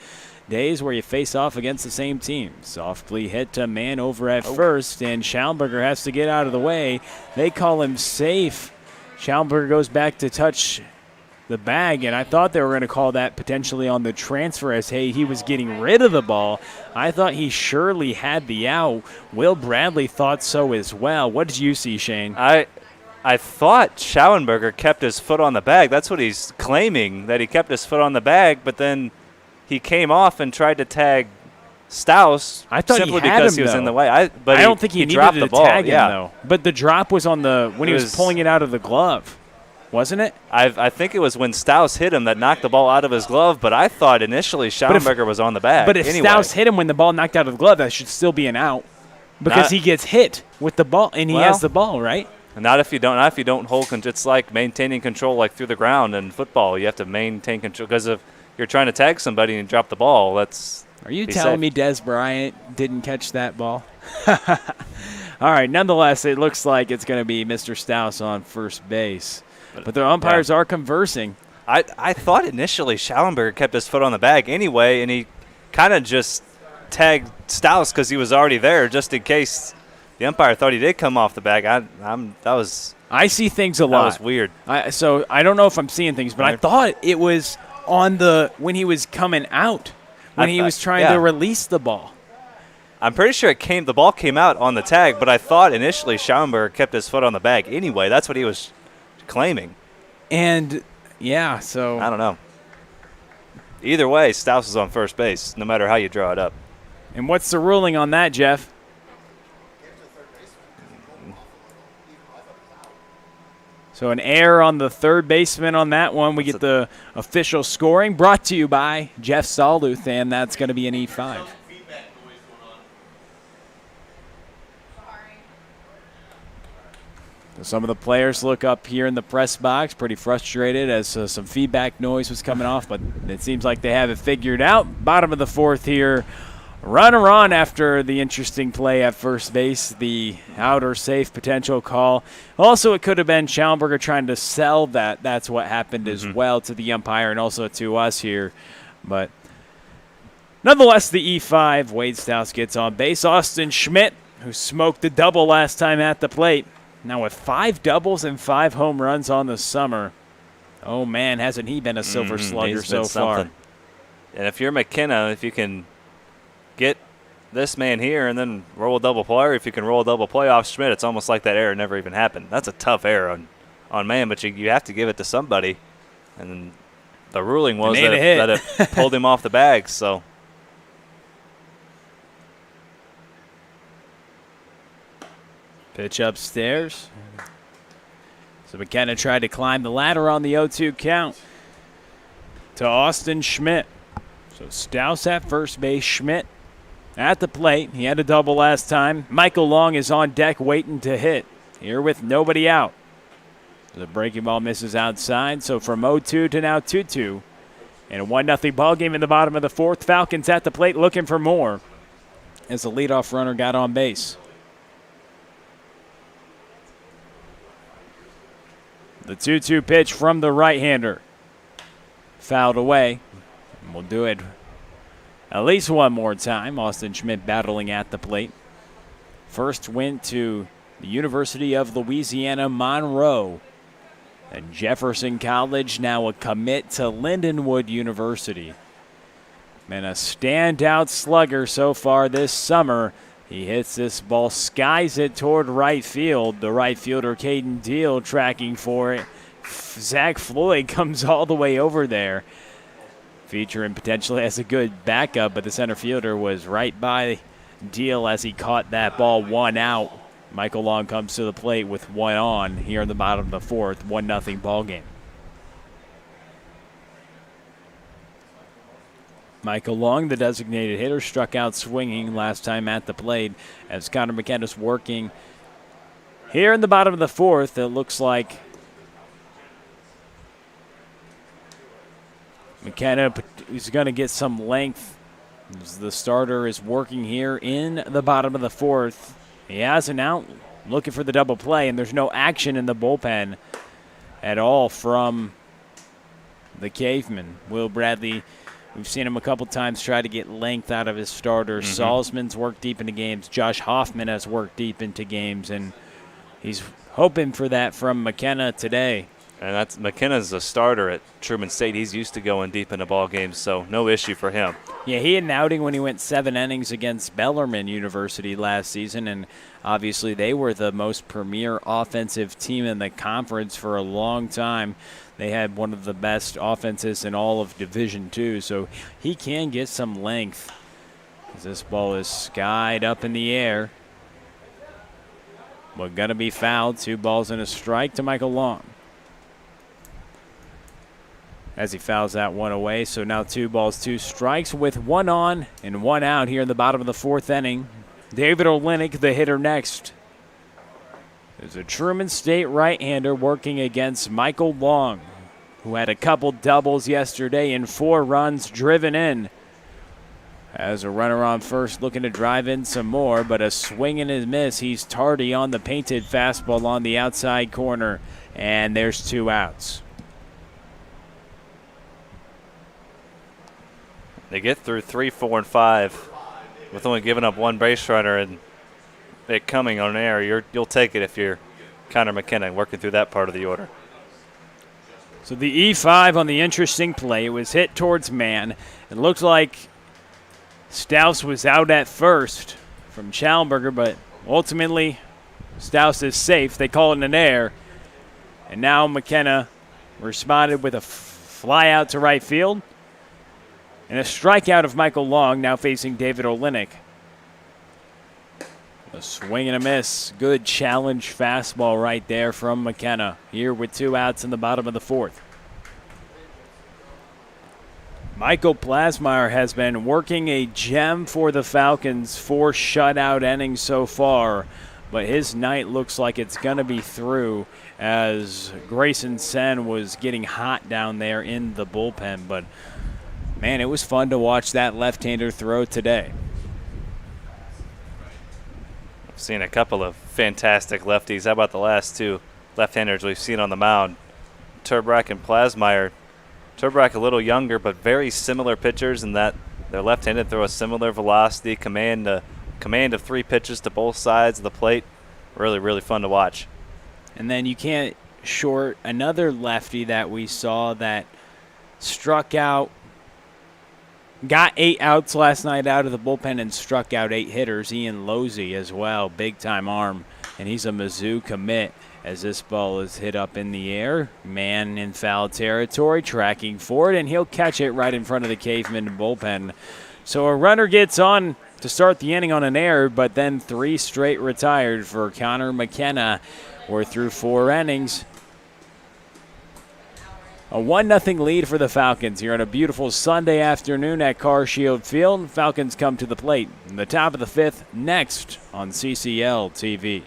days where you face off against the same team. Softly hit to man over at first, and Schallenberger has to get out of the way. They call him safe. Schallenberger goes back to touch the bag, and I thought they were going to call that potentially on the transfer as, hey, he was getting rid of the ball. I thought he surely had the out. Will Bradley thought so as well. What did you see, Shane? I thought Schallenberger kept his foot on the bag. That's what he's claiming, that he kept his foot on the bag, but then he came off and tried to tag Stouse, I thought simply he had because him, he was though. in the way. But I don't think he needed dropped to the ball. tag him, though. But the drop was on when he was pulling it out of the glove, wasn't it? I think it was when Stouse hit him that knocked the ball out of his glove, but I thought initially Schallenberger was on the bag. But if Stouse hit him when the ball knocked out of the glove, that should still be an out because he gets hit with the ball, and he has the ball, right? Not if you don't hold control. It's like maintaining control like through the ground in football. You have to maintain control because if you're trying to tag somebody and drop the ball, that's – Are you telling me Des Bryant didn't catch that ball? All right, nonetheless, it looks like it's going to be Mr. Stouse on first base. But the umpires are conversing. I thought initially Schallenberger kept his foot on the bag anyway, and he kind of just tagged Stouse because he was already there just in case the umpire thought he did come off the bag. I see things a lot. That was weird. So I don't know if I'm seeing things, but I thought it was on when he was coming out. When he was trying to release the ball. I'm pretty sure the ball came out on the tag, but I thought initially Schallenberger kept his foot on the bag anyway. That's what he was claiming. And, so. I don't know. Either way, Stouse is on first base, no matter how you draw it up. And what's the ruling on that, Jeff? So an error on the third baseman on that one. We get the official scoring brought to you by Jeff Saluth, and that's going to be an E5. So some of the players look up here in the press box, pretty frustrated as some feedback noise was coming off, but it seems like they have it figured out. Bottom of the fourth here. Runner on after the interesting play at first base, the outer safe potential call. Also, it could have been Schallenberger trying to sell that. That's what happened as well to the umpire and also to us here. But nonetheless, the E5, Wade Stouse gets on base. Austin Schmidt, who smoked the double last time at the plate, now with 5 doubles and 5 home runs on the summer. Oh, man, hasn't he been a silver slugger so far? And if you're McKenna, if you can get this man here and then roll a double play, or if you can roll a double play off Schmidt, it's almost like that error never even happened. That's a tough error on man, but you have to give it to somebody. And the ruling was that it pulled him off the bag. So pitch upstairs. So McKenna tried to climb the ladder on the 0-2 count to Austin Schmidt. So Stouse at first base, Schmidt at the plate. He had a double last time. Michael Long is on deck waiting to hit here with nobody out. The breaking ball misses outside. So from 0-2 to now 2-2. And a 1-0 ball game in the bottom of the fourth. Falcons at the plate looking for more as the leadoff runner got on base. The 2-2 pitch from the right-hander. Fouled away. And we'll do it at least one more time. Austin Schmidt battling at the plate. First went to the University of Louisiana Monroe. And Jefferson College, now a commit to Lindenwood University. And a standout slugger so far this summer. He hits this ball, skies it toward right field. The right fielder, Caden Deal, tracking for it. Zach Floyd comes all the way over there. Featuring potentially as a good backup, but the center fielder was right by Deal as he caught that ball 1 out. Michael Long comes to the plate with 1 on here in the bottom of the fourth, 1-0 ball game. Michael Long, the designated hitter, struck out swinging last time at the plate as Connor McKenna's working. Here in the bottom of the fourth, it looks like McKenna is going to get some length as the starter is working here in the bottom of the fourth. He has an out, looking for the double play, and there's no action in the bullpen at all from the Cavemen. Will Bradley, we've seen him a couple times try to get length out of his starters. Salzman's worked deep into games. Josh Hoffman has worked deep into games, and he's hoping for that from McKenna today. And McKenna's a starter at Truman State. He's used to going deep into ball games, so no issue for him. Yeah, he had an outing when he went 7 innings against Bellarmine University last season, and obviously they were the most premier offensive team in the conference for a long time. They had one of the best offenses in all of Division II, so he can get some length As this ball is skied up in the air. But going to be fouled. 2 balls and a strike to Michael Long. As he fouls that one away. So now 2 balls, 2 strikes with 1 on and 1 out here in the bottom of the 4th inning. David Olenek, the hitter next. There's a Truman State right-hander working against Michael Long, who had a couple doubles yesterday and 4 runs driven in. As a runner on first looking to drive in some more, but a swing and a miss. He's tardy on the painted fastball on the outside corner, and there's 2 outs. They get through 3, 4, and 5 with only giving up 1 base runner and it coming on air. You'll take it if you're Connor McKenna working through that part of the order. So the E5 on the interesting play was hit towards Mann. It looked like Stouse was out at first from Schallenberger, but ultimately Stouse is safe. They call it an error. And now McKenna responded with a fly out to right field. And a strikeout of Michael Long, now facing David Olenek. A swing and a miss. Good challenge fastball right there from McKenna. Here with 2 outs in the bottom of the 4th. Michael Plasmeyer has been working a gem for the Falcons, 4 shutout innings so far. But his night looks like it's going to be through as Grayson Sen was getting hot down there in the bullpen. But, man, it was fun to watch that left-hander throw today. I've seen a couple of fantastic lefties. How about the last 2 left-handers we've seen on the mound? Turbrack and Plasmeyer. Turbrack a little younger, but very similar pitchers in that they're left-handed, throw a similar velocity, command of 3 pitches to both sides of the plate. Really, really fun to watch. And then you can't short another lefty that we saw that struck out, got 8 outs last night out of the bullpen and struck out 8 hitters. Ian Losey as well, big-time arm, and he's a Mizzou commit. As this ball is hit up in the air, Mann in foul territory, tracking for it, and he'll catch it right in front of the Cavemen bullpen. So a runner gets on to start the inning on an error, but then 3 straight retired for Connor McKenna. We're through 4 innings. A 1-0 lead for the Falcons here on a beautiful Sunday afternoon at CarShield Field. Falcons come to the plate in the top of the 5th next on CCL TV.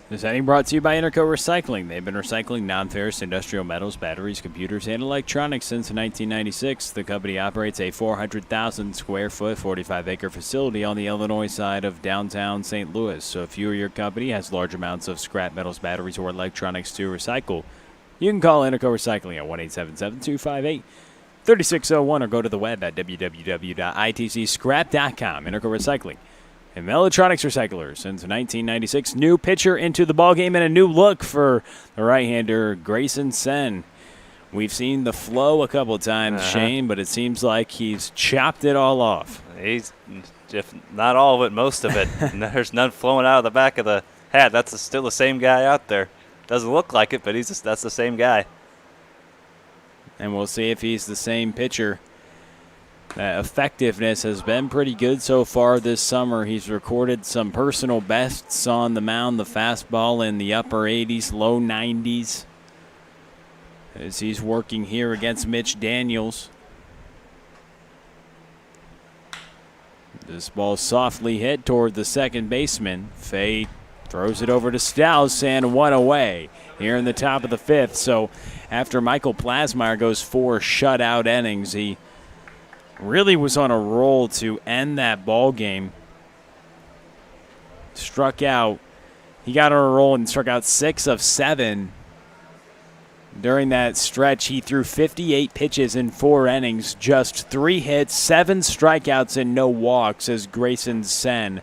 This inning brought to you by Interco Recycling. They've been recycling non-ferrous industrial metals, batteries, computers, and electronics since 1996. The company operates a 400,000 square foot, 45-acre facility on the Illinois side of downtown St. Louis. So if you or your company has large amounts of scrap metals, batteries, or electronics to recycle, you can call Interco Recycling at 1-877-258-3601 or go to the web at www.itcscrap.com. Interco Recycling and electronics recyclers since 1996. New pitcher into the ballgame and a new look for the right-hander Grayson Sen. We've seen the flow a couple times, Shane, but it seems like he's chopped it all off. He's just not all of it, most of it. There's none flowing out of the back of the hat. That's still the same guy out there. Doesn't look like it, but that's the same guy. And we'll see if he's the same pitcher. Effectiveness has been pretty good so far this summer. He's recorded some personal bests on the mound, the fastball in the upper 80s, low 90s, as he's working here against Mitch Daniels. This ball softly hit toward the second baseman. Fay throws it over to Stouse and one away here in the top of the fifth. So after Michael Plasmeyer goes 4 shutout innings, he really was on a roll to end that ball game. Struck out. He got on a roll and struck out 6 of 7. During that stretch, he threw 58 pitches in 4 innings, just 3 hits, 7 strikeouts, and no walks as Grayson Sen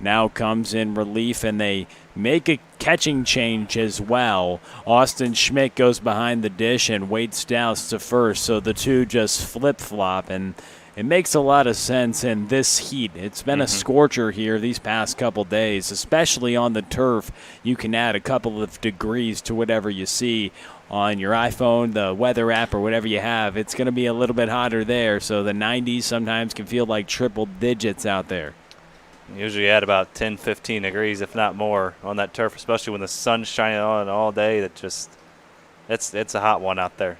now comes in relief, and they make a catching change as well. Austin Schmidt goes behind the dish and Wade Stouse to first, so the two just flip-flop, and it makes a lot of sense in this heat. It's been a scorcher here these past couple days, especially on the turf. You can add a couple of degrees to whatever you see on your iPhone, the weather app, or whatever you have. It's going to be a little bit hotter there, so the 90s sometimes can feel like triple digits out there. Usually at about 10, 15 degrees, if not more, on that turf, especially when the sun's shining on it all day. It's a hot one out there.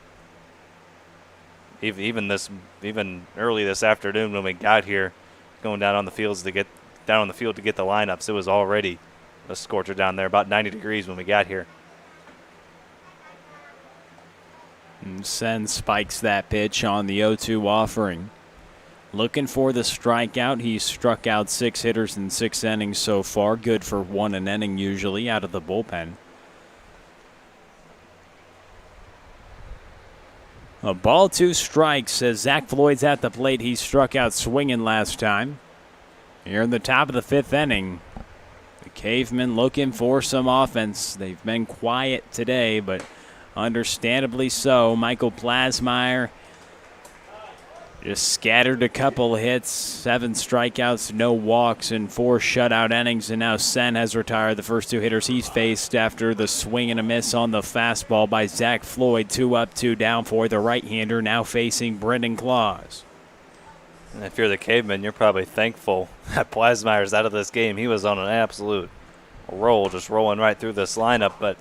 Even early this afternoon when we got here, going down on the field to get the lineups, it was already a scorcher down there, about 90 degrees when we got here. And Sen spikes that pitch on the 0-2 offering. Looking for the strikeout. He's struck out 6 hitters in 6 innings so far. Good for 1 an inning usually out of the bullpen. A ball, 2 strikes as Zach Floyd's at the plate. He struck out swinging last time. Here in the top of the 5th inning, the Cavemen looking for some offense. They've been quiet today, but understandably so. Michael Plasmeyer just scattered a couple hits, 7 strikeouts, no walks, and 4 shutout innings. And now Sen has retired the first 2 hitters he's faced after the swing and a miss on the fastball by Zach Floyd. 2 up, 2 down for the right-hander, now facing Brendan Claus. And if you're the Caveman, you're probably thankful that Plasmeyer's out of this game. He was on an absolute roll, just rolling right through this lineup. But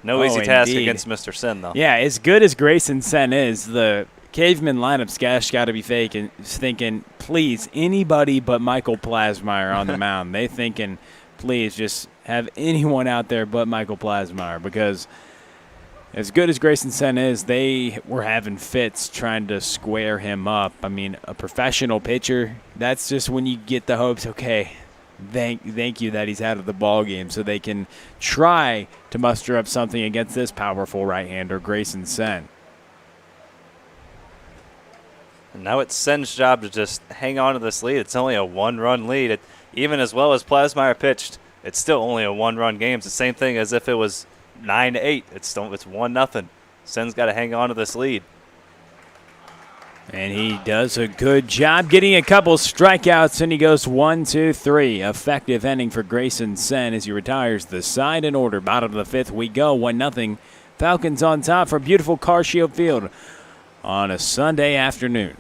no easy task against Mr. Sen, though. Yeah, as good as Grayson Sen is, the Caveman lineup's got to be thinking, please, anybody but Michael Plasmeyer on the mound. They thinking, please, just have anyone out there but Michael Plasmeyer, because as good as Grayson Sen is, they were having fits trying to square him up. I mean, a professional pitcher, that's just when you get the hopes, okay, thank you that he's out of the ball game, so they can try to muster up something against this powerful right-hander, Grayson Sen. And now it's Sen's job to just hang on to this lead. It's only a 1-run lead. Even as well as Plasmeyer pitched, it's still only a 1-run game. It's the same thing as if it was 9-8. It's 1-0. Sen's got to hang on to this lead. And he does a good job getting a couple strikeouts, and he goes 1-2-3. Effective inning for Grayson Sen as he retires the side in order. Bottom of the 5th we go, 1-0. Falcons on top for beautiful CarShield Field on a Sunday afternoon.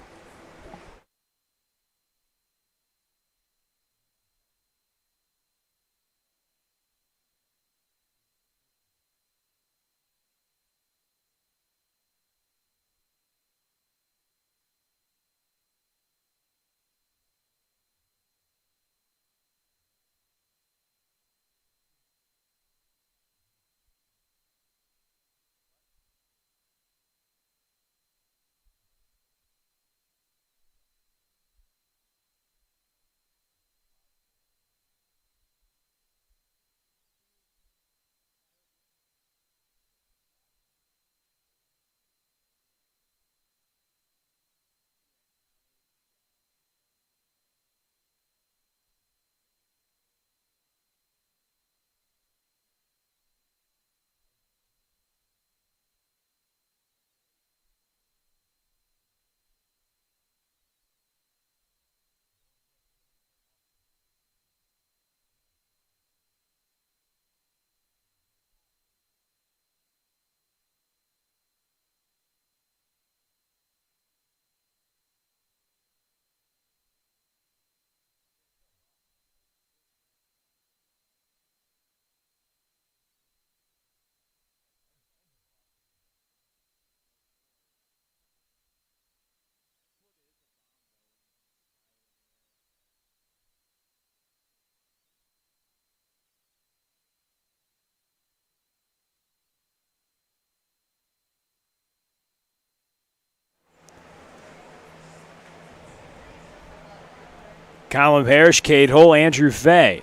Colin Parrish, Cade Hull, Andrew Fay.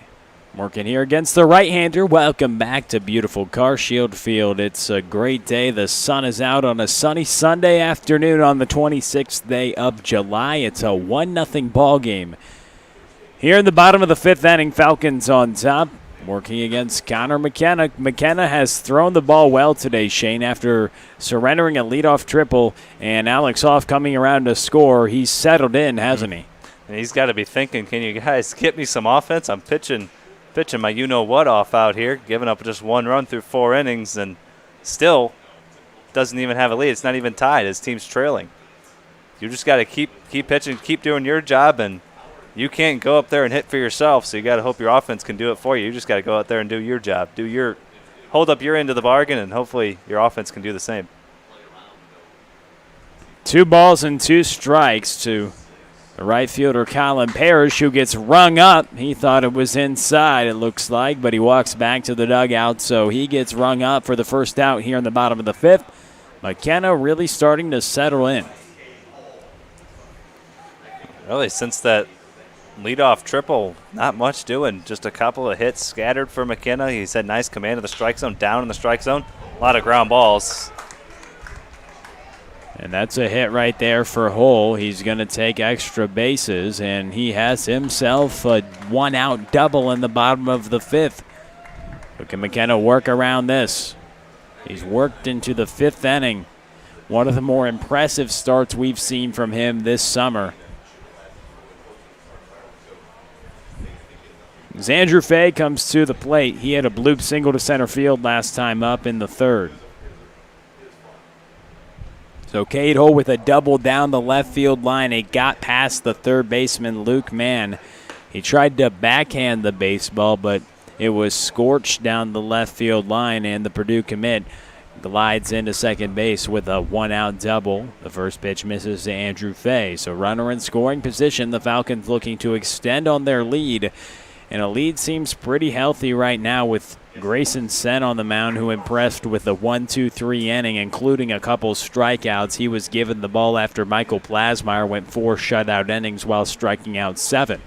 Working here against the right-hander. Welcome back to beautiful CarShield Field. It's a great day. The sun is out on a sunny Sunday afternoon on the 26th day of July. It's a 1-0 ball game. Here in the bottom of the fifth inning, Falcons on top. Working against Connor McKenna. McKenna has thrown the ball well today, Shane, after surrendering a leadoff triple and Alex Hoff coming around to score. He's settled in, hasn't he? And he's got to be thinking, can you guys get me some offense? I'm pitching my you-know-what off out here, giving up just 1 run through 4 innings, and still doesn't even have a lead. It's not even tied. His team's trailing. You just got to keep pitching, keep doing your job, and you can't go up there and hit for yourself, so you got to hope your offense can do it for you. You just got to go out there and do your job. Hold up your end of the bargain, and hopefully your offense can do the same. 2 balls and 2 strikes to the right fielder, Colin Parrish, who gets rung up. He thought it was inside, it looks like, but he walks back to the dugout, so he gets rung up for the first out here in the bottom of the fifth. McKenna really starting to settle in. Really, since that leadoff triple, not much doing. Just a couple of hits scattered for McKenna. He's had nice command of the strike zone, down in the strike zone. A lot of ground balls. And that's a hit right there for Hull. He's going to take extra bases, and he has himself a 1-out double in the bottom of the fifth. But can McKenna work around this? He's worked into the 5th inning. One of the more impressive starts we've seen from him this summer. As Andrew Fay comes to the plate, he had a bloop single to center field last time up in the 3rd. So Cade Hull with a double down the left field line. It got past the 3rd baseman, Luke Mann. He tried to backhand the baseball, but it was scorched down the left field line, and the Purdue commit glides into second base with a 1-out double. The first pitch misses to Andrew Fay. So runner in scoring position. The Falcons looking to extend on their lead. And a lead seems pretty healthy right now with Grayson Sen on the mound, who impressed with a 1-2-3 inning, including a couple strikeouts. He was given the ball after Michael Plasmeyer went 4 shutout innings while striking out 7.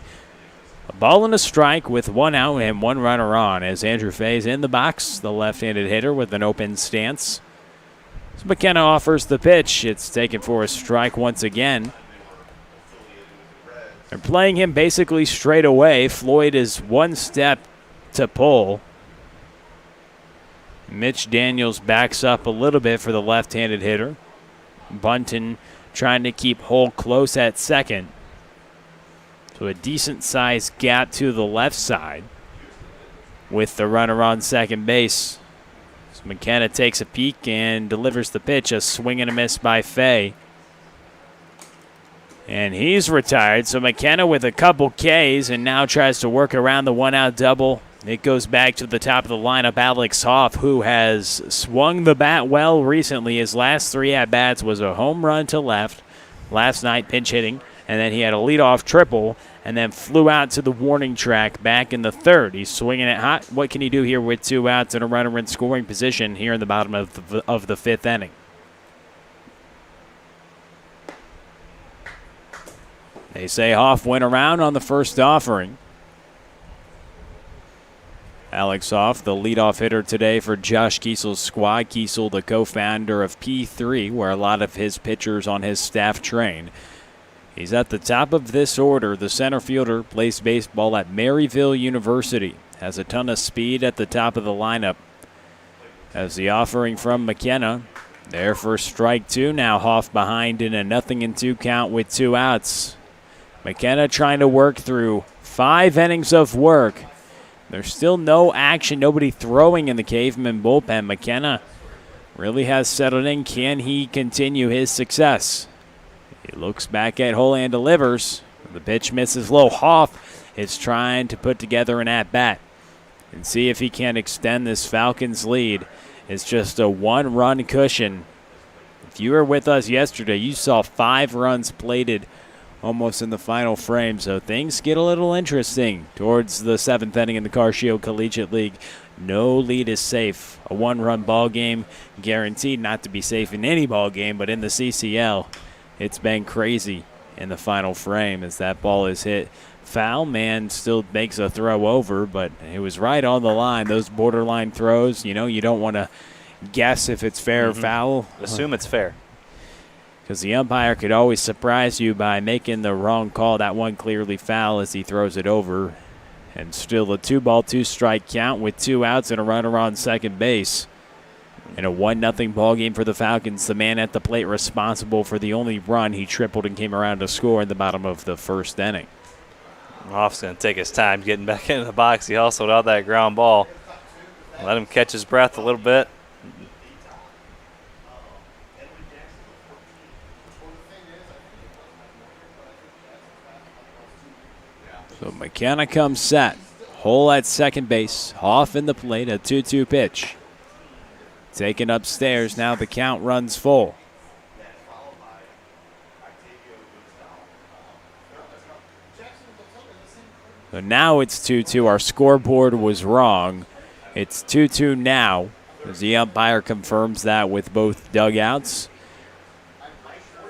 A ball and a strike with 1 out and 1 runner on as Andrew Fay's in the box, the left-handed hitter with an open stance. So McKenna offers the pitch. It's taken for a strike once again. They're playing him basically straight away. Floyd is 1 step to pull. Mitch Daniels backs up a little bit for the left-handed hitter. Bunton trying to keep Hull close at second. So a decent-sized gap to the left side with the runner on second base. So McKenna takes a peek and delivers the pitch. A swing and a miss by Fay. And he's retired, so McKenna with a couple Ks and now tries to work around the 1-out double. It goes back to the top of the lineup, Alex Hoff, who has swung the bat well recently. His last 3 at-bats was a home run to left last night, pinch hitting, and then he had a leadoff triple and then flew out to the warning track back in the 3rd. He's swinging it hot. What can he do here with 2 outs and a runner in scoring position here in the bottom of the 5th inning? They say Hoff went around on the first offering. Alex Hoff, the leadoff hitter today for Josh Kiesel's squad. Kiesel, the co-founder of P3, where a lot of his pitchers on his staff train. He's at the top of this order. The center fielder plays baseball at Maryville University. Has a ton of speed at the top of the lineup. As the offering from McKenna. There for strike 2. Now Hoff behind in a 0-2 count with 2 outs. McKenna trying to work through 5 innings of work. There's still no action, nobody throwing in the Cavemen bullpen. McKenna really has settled in. Can he continue his success? He looks back at Hull and delivers. The pitch misses low. Hoff is trying to put together an at-bat and see if he can extend this Falcons lead. It's just a 1-run cushion. If you were with us yesterday, you saw 5 runs plated almost in the final frame, so things get a little interesting towards the 7th inning in the CarShield Collegiate League. No lead is safe. A 1-run ball game, guaranteed not to be safe in any ball game, but in the CCL, it's been crazy in the final frame as that ball is hit foul. Man still makes a throw over, but it was right on the line. Those borderline throws, you don't want to guess if it's fair or foul. Assume it's fair. Because the umpire could always surprise you by making the wrong call. That one clearly foul as he throws it over. And still a 2-ball, 2-strike count with 2 outs and a runner on second base. In a 1-0 ball game for the Falcons, the man at the plate responsible for the only run. He tripled and came around to score in the bottom of the first inning. Hoff's going to take his time getting back into the box. He hustled out that ground ball. Let him catch his breath a little bit. So McKenna comes set. Hole at second base. Hoff in the plate, a 2-2 pitch. Taken upstairs, now the count runs full. So now it's 2-2. Our scoreboard was wrong. It's 2-2 now, as the umpire confirms that with both dugouts.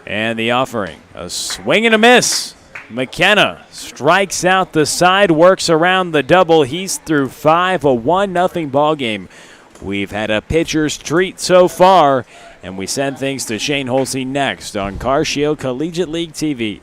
And the offering, a swing and a miss. McKenna strikes out the side, works around the double. He's through 5, a 1-0 ball game. We've had a pitcher's treat so far, and we send things to Shane Holsey next on Car Shield Collegiate League TV.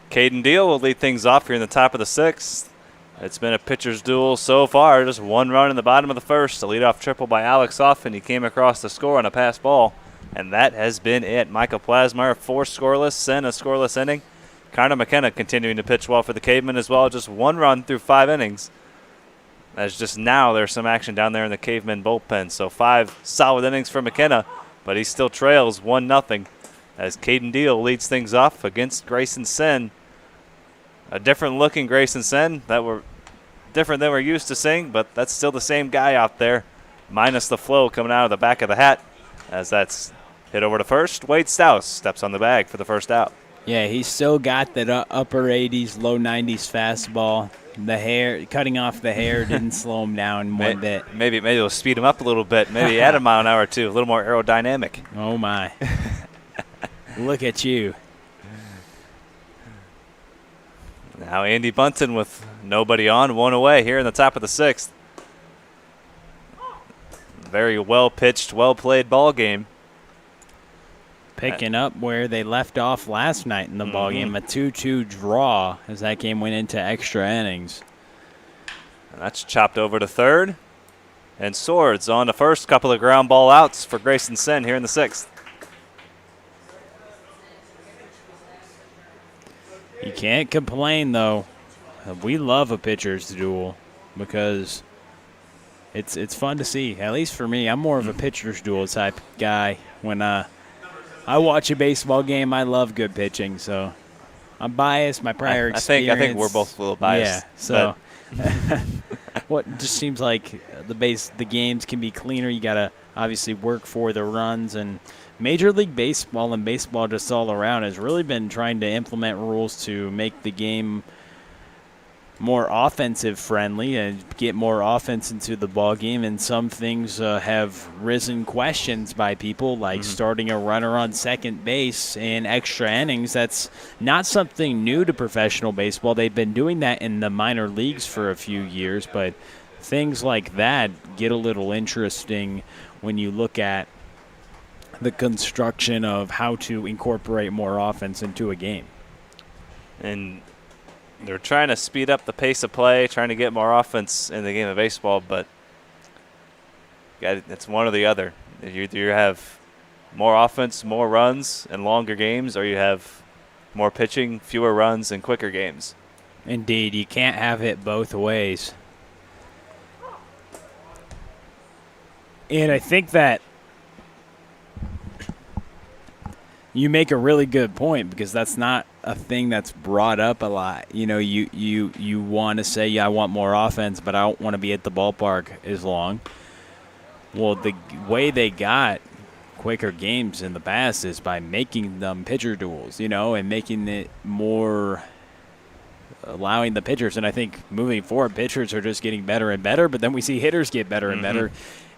Caden Deal will lead things off here in the top of the 6th. It's been a pitcher's duel so far. Just 1 run in the bottom of the 1st. A leadoff triple by Alex Hoff, and he came across the score on a pass ball. And that has been it. Michael Plasmeyer, 4 scoreless, Sen a scoreless inning. Connor McKenna continuing to pitch well for the Cavemen as well. Just 1 run through 5 innings. As just now there's some action down there in the Cavemen bullpen. So 5 solid innings for McKenna, but he still trails 1-0 as Caden Deal leads things off against Grayson Sen. A different looking Grayson Sen that were different than we're used to seeing, but that's still the same guy out there, minus the flow coming out of the back of the hat. As that's hit over to first, Wade Stouse steps on the bag for the first out. Yeah, he's still got that upper 80s, low 90s fastball. The hair, cutting off the hair didn't slow him down one bit. Maybe it'll speed him up a little bit. Maybe add a mile an hour or two, a little more aerodynamic. Oh, my. Look at you. Now Andy Bunton with nobody on, 1 away here in the top of the 6th. Very well pitched, well played ball game. Picking up where they left off last night in the ball game, a 2-2 draw as that game went into extra innings. And that's chopped over to third. And Swords on the first, couple of ground ball outs for Grayson Sen here in the 6th. You can't complain, though. We love a pitcher's duel because it's fun to see. At least for me, I'm more of a pitcher's duel type guy. When I watch a baseball game, I love good pitching. So I'm biased. My prior experience. I think we're both a little biased. Yeah. So Well, it just seems like the games can be cleaner. You got to obviously work for the runs, and Major League Baseball and baseball just all around has really been trying to implement rules to make the game more offensive friendly and get more offense into the ball game. And some things have risen questions by people, like starting a runner on second base in extra innings. That's not something new to professional baseball. They've been doing that in the minor leagues for a few years, but things like that get a little interesting when you look at the construction of how to incorporate more offense into a game. And they're trying to speed up the pace of play, trying to get more offense in the game of baseball, but it's one or the other. You either have more offense, more runs, and longer games, or you have more pitching, fewer runs, and quicker games. Indeed, you can't have it both ways. And I think that you make a really good point, because that's not a thing that's brought up a lot. You know, you want to say, yeah, I want more offense, but I don't want to be at the ballpark as long. Well, the way they got quicker games in the past is by making them pitcher duels, you know, and making it more, allowing the pitchers. And I think moving forward, pitchers are just getting better and better, but then we see hitters get better and better.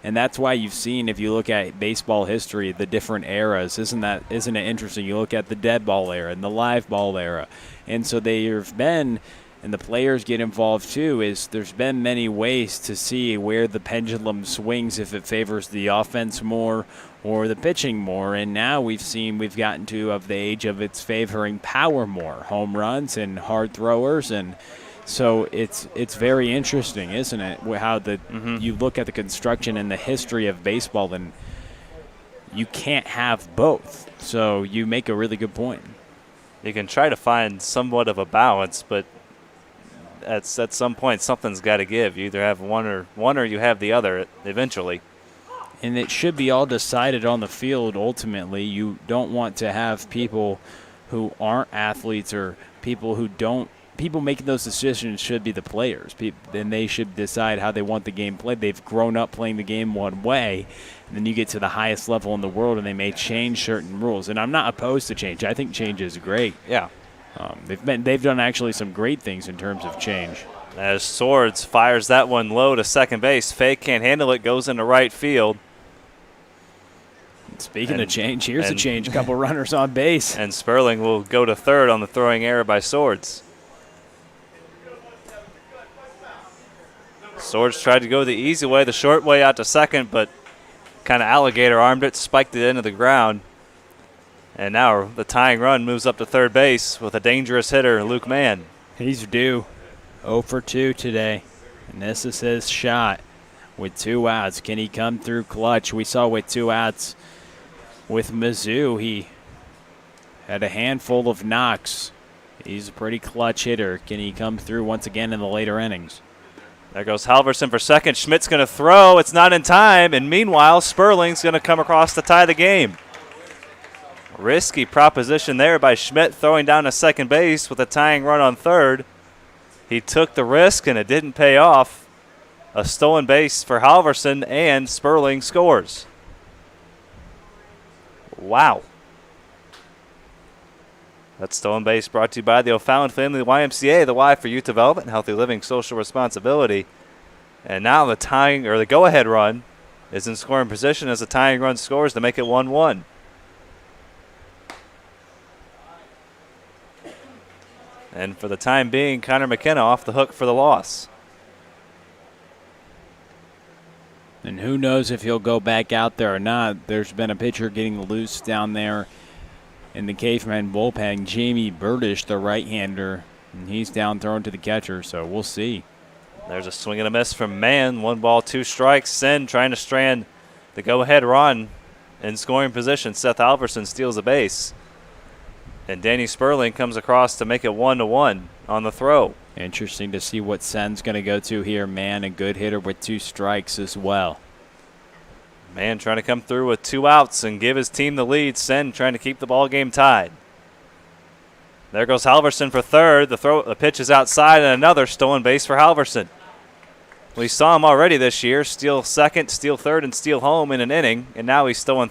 And that's why you've seen, if you look at baseball history, the different eras. Isn't it interesting? You look at the dead ball era and the live ball era. And so there've been, and the players get involved too, is there's been many ways to see where the pendulum swings, if it favors the offense more or the pitching more. And now we've gotten to of the age of it's favoring power more, home runs and hard throwers. And so it's very interesting, isn't it, how you look at the construction and the history of baseball, and you can't have both. So you make a really good point. You can try to find somewhat of a balance, but at some point something's got to give. You either have one or you have the other eventually. And it should be all decided on the field ultimately. You don't want to have people who aren't athletes or people who don't. People making those decisions should be the players. Then they should decide how they want the game played. They've grown up playing the game one way, and then you get to the highest level in the world, and they may change certain rules. And I'm not opposed to change. I think change is great. Yeah, they've done actually some great things in terms of change. As Swords fires that one low to second base, Fay can't handle it, goes into right field. Speaking of change, here's a change. A couple runners on base. And Sperling will go to third on the throwing error by Swords. Swords tried to go the easy way, the short way out to second, but kind of alligator armed it, spiked it into the ground. And now the tying run moves up to third base with a dangerous hitter, Luke Mann. He's due. 0 for 2 today. And this is his shot with 2 outs. Can he come through clutch? We saw with 2 outs with Mizzou, he had a handful of knocks. He's a pretty clutch hitter. Can he come through once again in the later innings? There goes Halverson for second. Schmidt's going to throw. It's not in time. And meanwhile, Sperling's going to come across to tie the game. Risky proposition there by Schmidt, throwing down to second base with a tying run on third. He took the risk, and it didn't pay off. A stolen base for Halverson, and Sperling scores. Wow. That stolen base brought to you by the O'Fallon Family YMCA, the Y for Youth Development, Healthy Living, Social Responsibility. And now the go-ahead run is in scoring position as the tying run scores to make it 1-1. And for the time being, Connor McKenna off the hook for the loss. And who knows if he'll go back out there or not. There's been a pitcher getting loose down there in the Cavemen bullpen, Jamie Burdish, the right-hander, and he's down thrown to the catcher, so we'll see. There's a swing and a miss from Mann. 1 ball, 2 strikes. Sen trying to strand the go-ahead run in scoring position. Seth Alverson steals a base. And Danny Sperling comes across to make it 1-1 on the throw. Interesting to see what Sen's going to go to here. Mann, a good hitter with 2 strikes as well. Mann trying to come through with 2 outs and give his team the lead. Sen trying to keep the ball game tied. There goes Halverson for third. The pitch is outside, and another stolen base for Halverson. We saw him already this year steal second, steal third, and steal home in an inning, and now he's stolen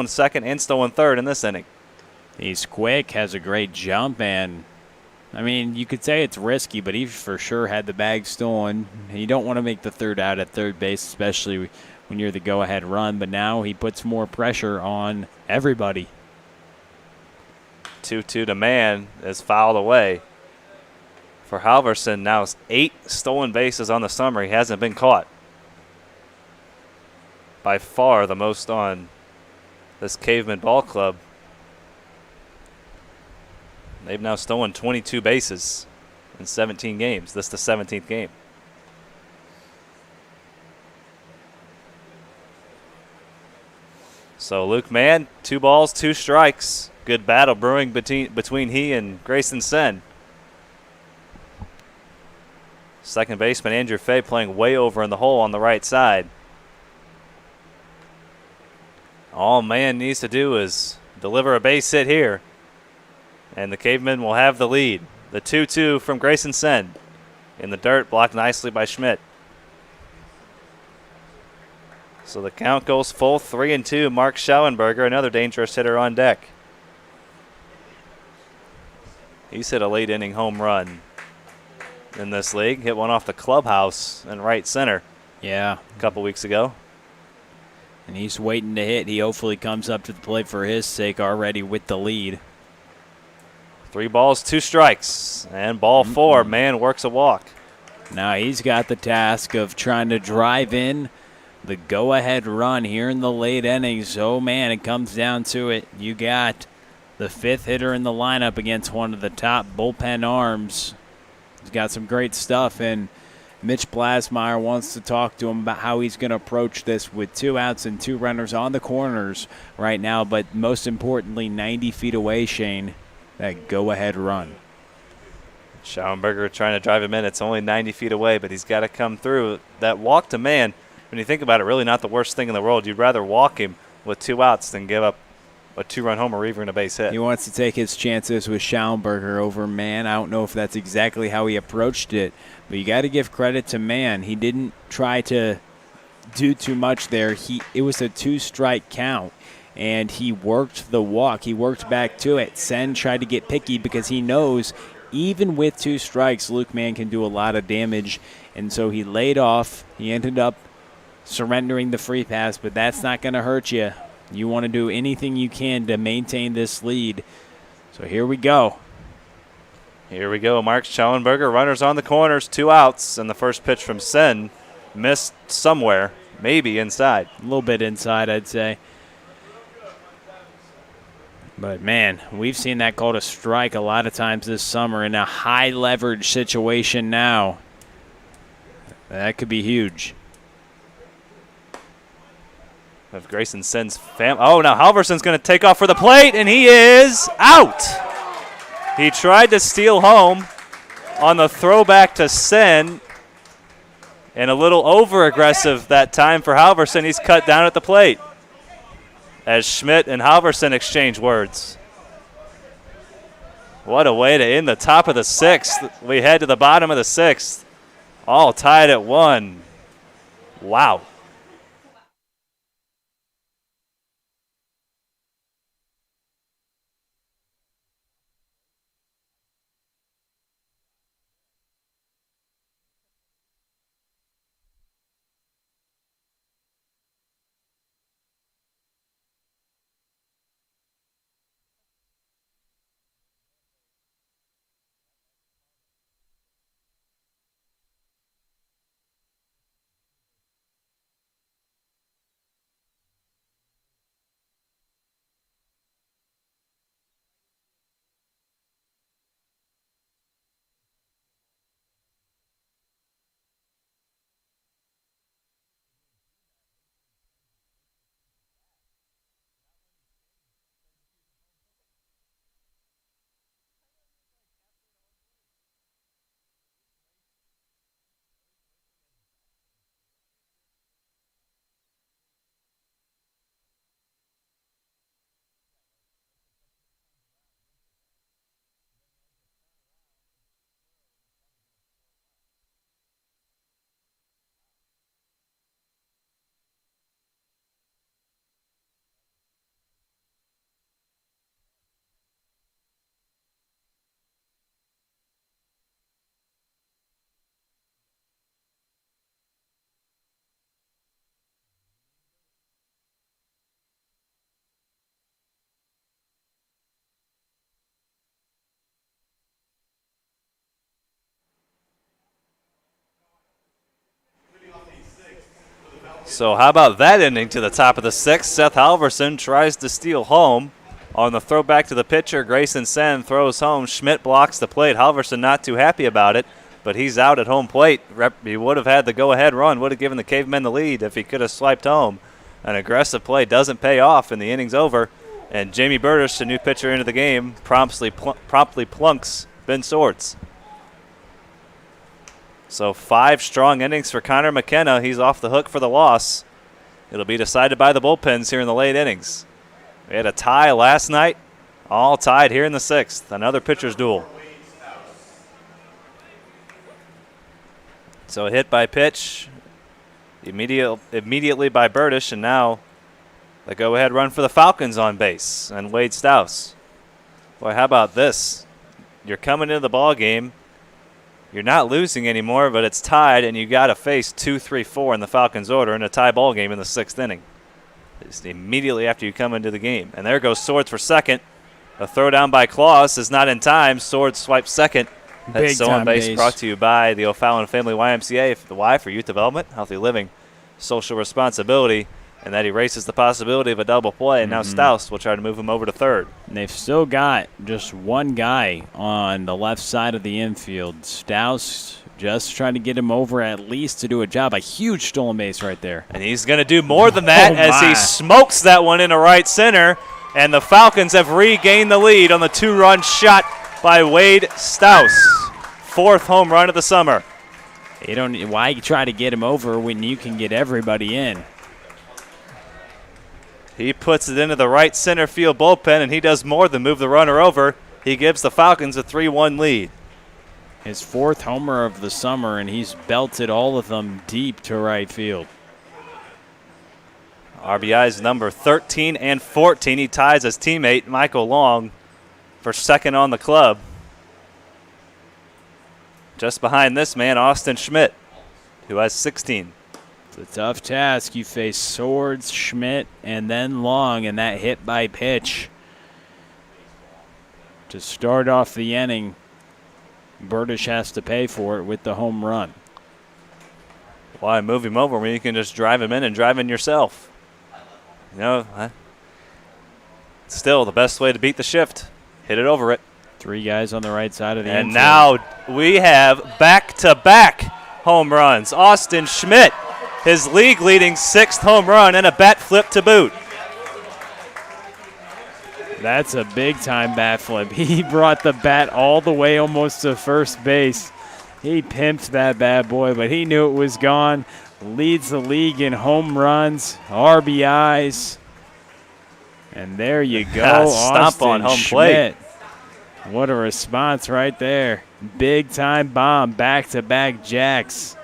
second, and stolen third in this inning. He's quick, has a great jump, and I mean, you could say it's risky, but he for sure had the bag stolen. You don't want to make the third out at third base, especially when you're the go-ahead run, but now he puts more pressure on everybody. 2-2 to man is fouled away. For Halverson, now it's 8 stolen bases on the summer. He hasn't been caught. By far the most on this Cavemen ball club. They've now stolen 22 bases in 17 games. This is the 17th game. So Luke Mann, 2 balls, 2 strikes. Good battle brewing between he and Grayson Sen. Second baseman Andrew Fay playing way over in the hole on the right side. All Mann needs to do is deliver a base hit here, and the Cavemen will have the lead. The 2-2 from Grayson Sen. In the dirt, blocked nicely by Schmidt. So the count goes full, 3-2. Mark Schauenberger, another dangerous hitter on deck. He's hit a late inning home run in this league. Hit one off the clubhouse in right center. Yeah. A couple weeks ago. And he's waiting to hit. He hopefully comes up to the plate for his sake already with the lead. 3 balls, 2 strikes. And ball 4, Mann works a walk. Now he's got the task of trying to drive in the go-ahead run here in the late innings. Oh, man, it comes down to it. You got the 5th hitter in the lineup against one of the top bullpen arms. He's got some great stuff, and Mitch Blasmeyer wants to talk to him about how he's going to approach this with 2 outs and 2 runners on the corners right now, but most importantly, 90 feet away, Shane, that go-ahead run. Schauenberger trying to drive him in. It's only 90 feet away, but he's got to come through. That walk to Mann, when you think about it, really not the worst thing in the world. You'd rather walk him with 2 outs than give up a 2-run homer, even a base hit. He wants to take his chances with Schauenberger over Mann. I don't know if that's exactly how he approached it, but you got to give credit to Mann. He didn't try to do too much there. It was a 2-strike count, and he worked the walk. He worked back to it. Sen tried to get picky because he knows even with 2 strikes, Luke Mann can do a lot of damage, and so he laid off. He ended up surrendering the free pass, but that's not going to hurt you. You want to do anything you can to maintain this lead. So here we go. Here we go. Mark Schauenberger, runners on the corners, 2 outs, and the first pitch from Sen missed somewhere, maybe inside. A little bit inside, I'd say. But, man, we've seen that called a strike a lot of times this summer in a high-leverage situation now. That could be huge. Of Grayson Sen's oh, now Halverson's going to take off for the plate, and he is out. He tried to steal home on the throwback to Sen, and a little over-aggressive that time for Halverson. He's cut down at the plate as Schmidt and Halverson exchange words. What a way to end the top of the 6th. We head to the bottom of the 6th, all tied at 1. Wow. So how about that inning to the top of the sixth? Seth Halverson tries to steal home. On the throwback to the pitcher, Grayson Sen throws home. Schmidt blocks the plate. Halverson not too happy about it, but he's out at home plate. He would have had the go-ahead run, would have given the Cavemen the lead if he could have swiped home. An aggressive play doesn't pay off, and the inning's over. And Jamie Burdish, the new pitcher into the game, promptly plunks Ben Swords. So 5 strong innings for Connor McKenna. He's off the hook for the loss. It'll be decided by the bullpens here in the late innings. We had a tie last night, all tied here in the 6th. Another pitcher's duel. So a hit by pitch immediately by Burdish, and now the go-ahead run for the Falcons on base and Wade Stouse. Boy, how about this? You're coming into the ball game. You're not losing anymore, but it's tied, and you got to face 2, 3, 4 in the Falcons' order in a tie ball game in the 6th inning. Just immediately after you come into the game. And there goes Swords for second. A throw down by Claus is not in time. Swords swipes second. That's so on base brought to you by the O'Fallon Family YMCA. The Y for youth development, healthy living, social responsibility. And that erases the possibility of a double play. And now Stouse will try to move him over to third. And they've still got just one guy on the left side of the infield. Stouse just trying to get him over at least to do a job. A huge stolen base right there. And he's going to do more than that as he smokes that one into right center. And the Falcons have regained the lead on the 2-run shot by Wade Stouse. 4th home run of the summer. Why try to get him over when you can get everybody in? He puts it into the right center field bullpen, and he does more than move the runner over. He gives the Falcons a 3-1 lead. His 4th homer of the summer, and he's belted all of them deep to right field. RBI's number 13 and 14. He ties his teammate Michael Long for second on the club. Just behind this man, Austin Schmidt, who has 16. It's a tough task. You face Swords, Schmidt, and then Long, and that hit by pitch. To start off the inning, Burdish has to pay for it with the home run. Why move him over when you can just drive him in and drive in yourself? You know, still the best way to beat the shift. Hit it over it. 3 guys on the right side of the infield. And now we have back-to-back home runs. Austin Schmidt, his league-leading 6th home run, and a bat flip to boot. That's a big-time bat flip. He brought the bat all the way almost to first base. He pimped that bad boy, but he knew it was gone. Leads the league in home runs, RBIs. And there you go, Stomp on home Schmidt. Plate. What a response right there. Big-time bomb, back-to-back jacks.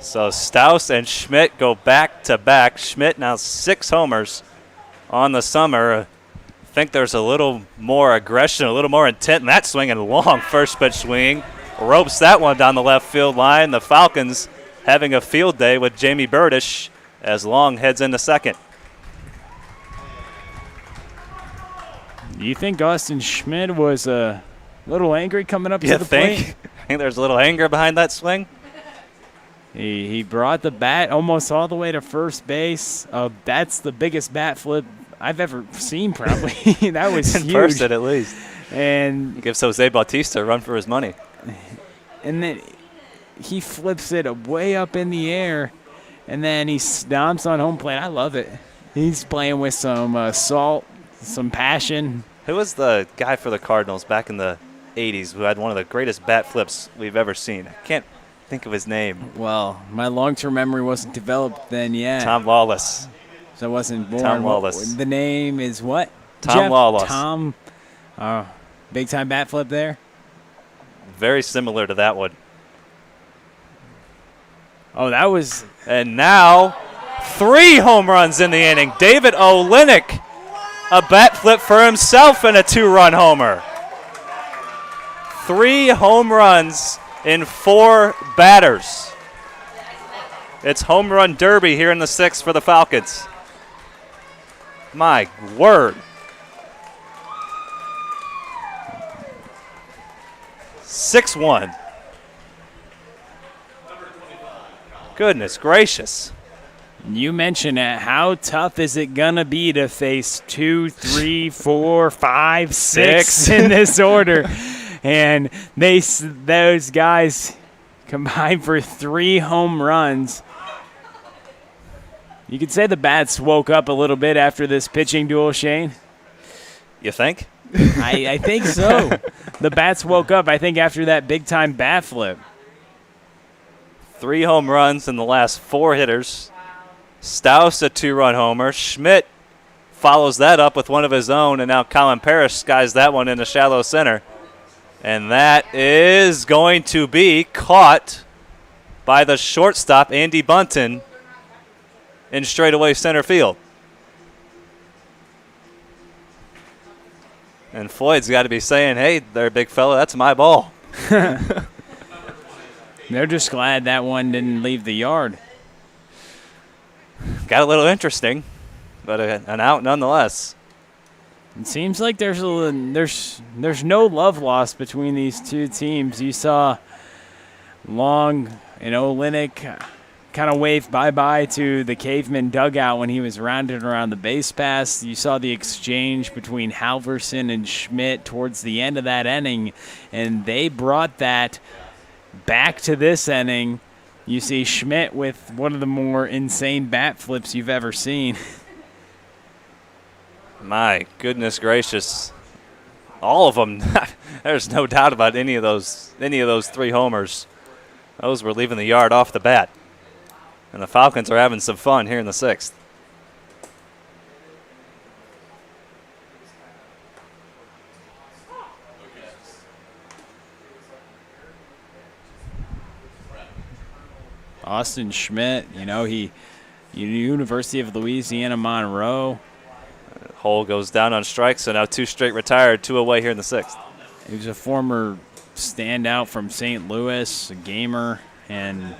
So Stouse and Schmidt go back-to-back. Schmidt now 6 homers on the summer. I think there's a little more aggression, a little more intent in that swing, and a long first pitch swing. Ropes that one down the left field line. The Falcons having a field day with Jamie Burdish as Long heads into second. Do you think Austin Schmidt was a little angry coming up to the plate? I think there's a little anger behind that swing. He brought the bat almost all the way to first base. That's the biggest bat flip I've ever seen, probably. That was in huge. person, at least. And he gives Jose Bautista a run for his money. And then he flips it way up in the air, and then he stomps on home plate. I love it. He's playing with some salt, some passion. Who was the guy for the Cardinals back in the 80s who had one of the greatest bat flips we've ever seen? I can't think of his name. Well, my long-term memory wasn't developed then yet. Tom Lawless. So I wasn't born. Tom Lawless. The name is what? Tom Jeff? Lawless. Tom. Big-time bat flip there. Very similar to that one. Oh, that was. And now 3 home runs in the inning. David Olenek, a bat flip for himself and a 2-run homer. 3 home runs in 4 batters. It's home run derby here in the 6th for the Falcons. My word. 6-1. Goodness gracious. You mentioned it. How tough is it going to be to face 2, 3, 4, 5, 6 in this order? And those guys combined for 3 home runs. You could say the bats woke up a little bit after this pitching duel, Shane. You think? I think so. The bats woke up, I think, after that big-time bat flip. 3 home runs in the last 4 hitters. Staus a 2-run homer. Schmidt follows that up with one of his own, and now Colin Parrish skies that one into shallow center. And that is going to be caught by the shortstop, Andy Bunton, in straightaway center field. And Floyd's got to be saying, hey, there, big fella, that's my ball. They're just glad that one didn't leave the yard. Got a little interesting, but an out nonetheless. It seems like there's no love lost between these two teams. You saw Long and Olenek kind of wave bye-bye to the Cavemen dugout when he was rounded around the base pass. You saw the exchange between Halverson and Schmidt towards the end of that inning, and they brought that back to this inning. You see Schmidt with one of the more insane bat flips you've ever seen. My goodness gracious. All of them. There's no doubt about any of those 3 homers. Those were leaving the yard off the bat. And the Falcons are having some fun here in the 6th. Austin Schmidt, he University of Louisiana Monroe. Hole goes down on strikes, so now 2 straight retired, 2 away here in the 6th. He was a former standout from St. Louis, a gamer, and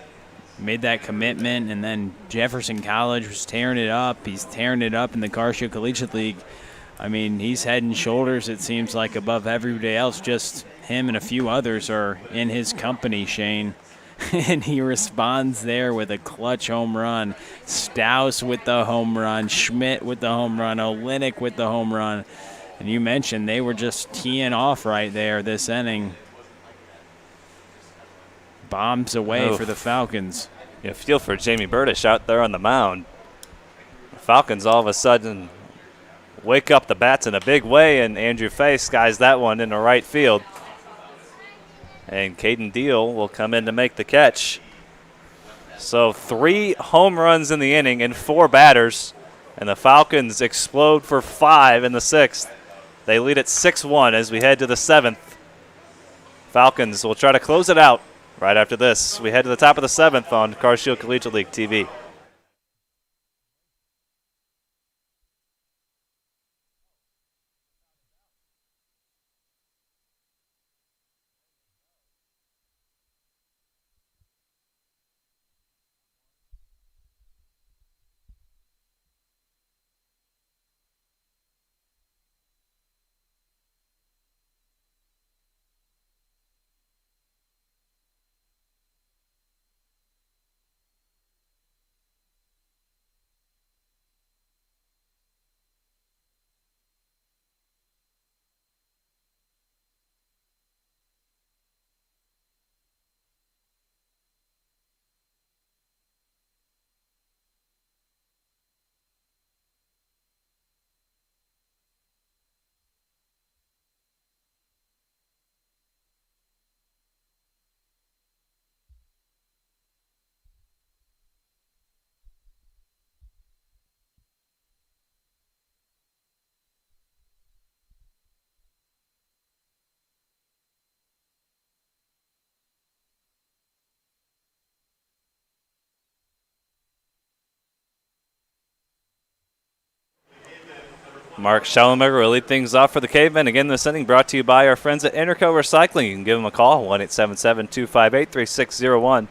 made that commitment. And then Jefferson College was tearing it up. He's tearing it up in the Garcia Collegiate League. I mean, he's head and shoulders, it seems like, above everybody else. Just him and a few others are in his company, Shane. And he responds there with a clutch home run. Staus with the home run. Schmidt with the home run. Olenek with the home run. And you mentioned they were just teeing off right there this inning. Bombs away for the Falcons. You feel for Jamie Burdish out there on the mound. The Falcons all of a sudden wake up the bats in a big way, and Andrew Fay skies that one into right field. And Caden Deal will come in to make the catch. So 3 home runs in the inning and 4 batters. And the Falcons explode for 5 in the 6th. They lead at 6-1 as we head to the 7th. Falcons will try to close it out right after this. We head to the top of the 7th on CarShield Collegiate League TV. Mark Schellenberger will lead things off for the Cavemen. Again, this inning brought to you by our friends at Interco Recycling. You can give them a call, 1-877-258-3601,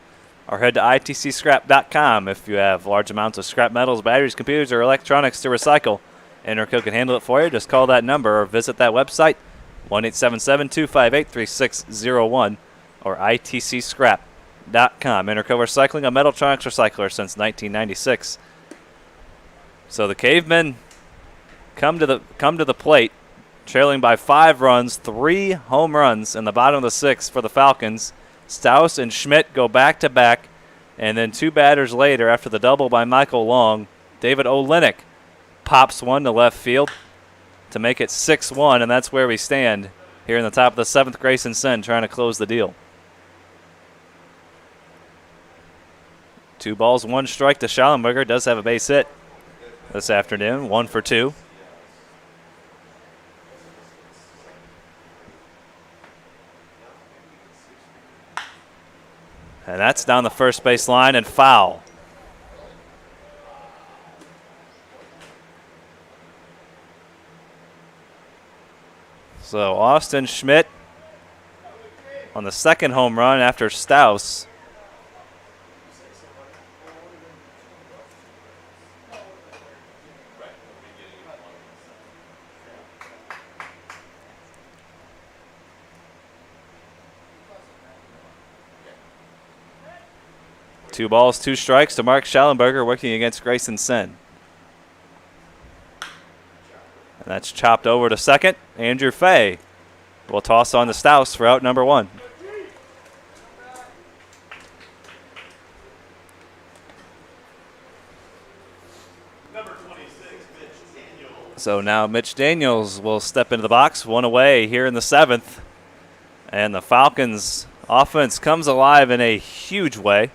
or head to itcscrap.com if you have large amounts of scrap metals, batteries, computers, or electronics to recycle. Interco can handle it for you. Just call that number or visit that website, 1-877-258-3601, or itcscrap.com. Interco Recycling, a Metaltronics recycler since 1996. So the Cavemen come to the plate, trailing by 5 runs, 3 home runs in the bottom of the 6th for the Falcons. Staus and Schmidt go back-to-back, and then 2 batters later, after the double by Michael Long, David Olenek pops one to left field to make it 6-1, and that's where we stand here in the top of the 7th. Grayson Sen trying to close the deal. 2 balls, 1 strike to Schallenberger. Does have a base hit this afternoon, 1 for 2. And that's down the first base line and foul. So Austin Schmidt on the 2nd home run after Staus. Two balls, 2 strikes to Mark Schallenberger working against Grayson Sen. And that's chopped over to second. Andrew Fay will toss on to Staus for out number 1. So now Mitch Daniels will step into the box, 1 away here in the 7th. And the Falcons offense comes alive in a huge way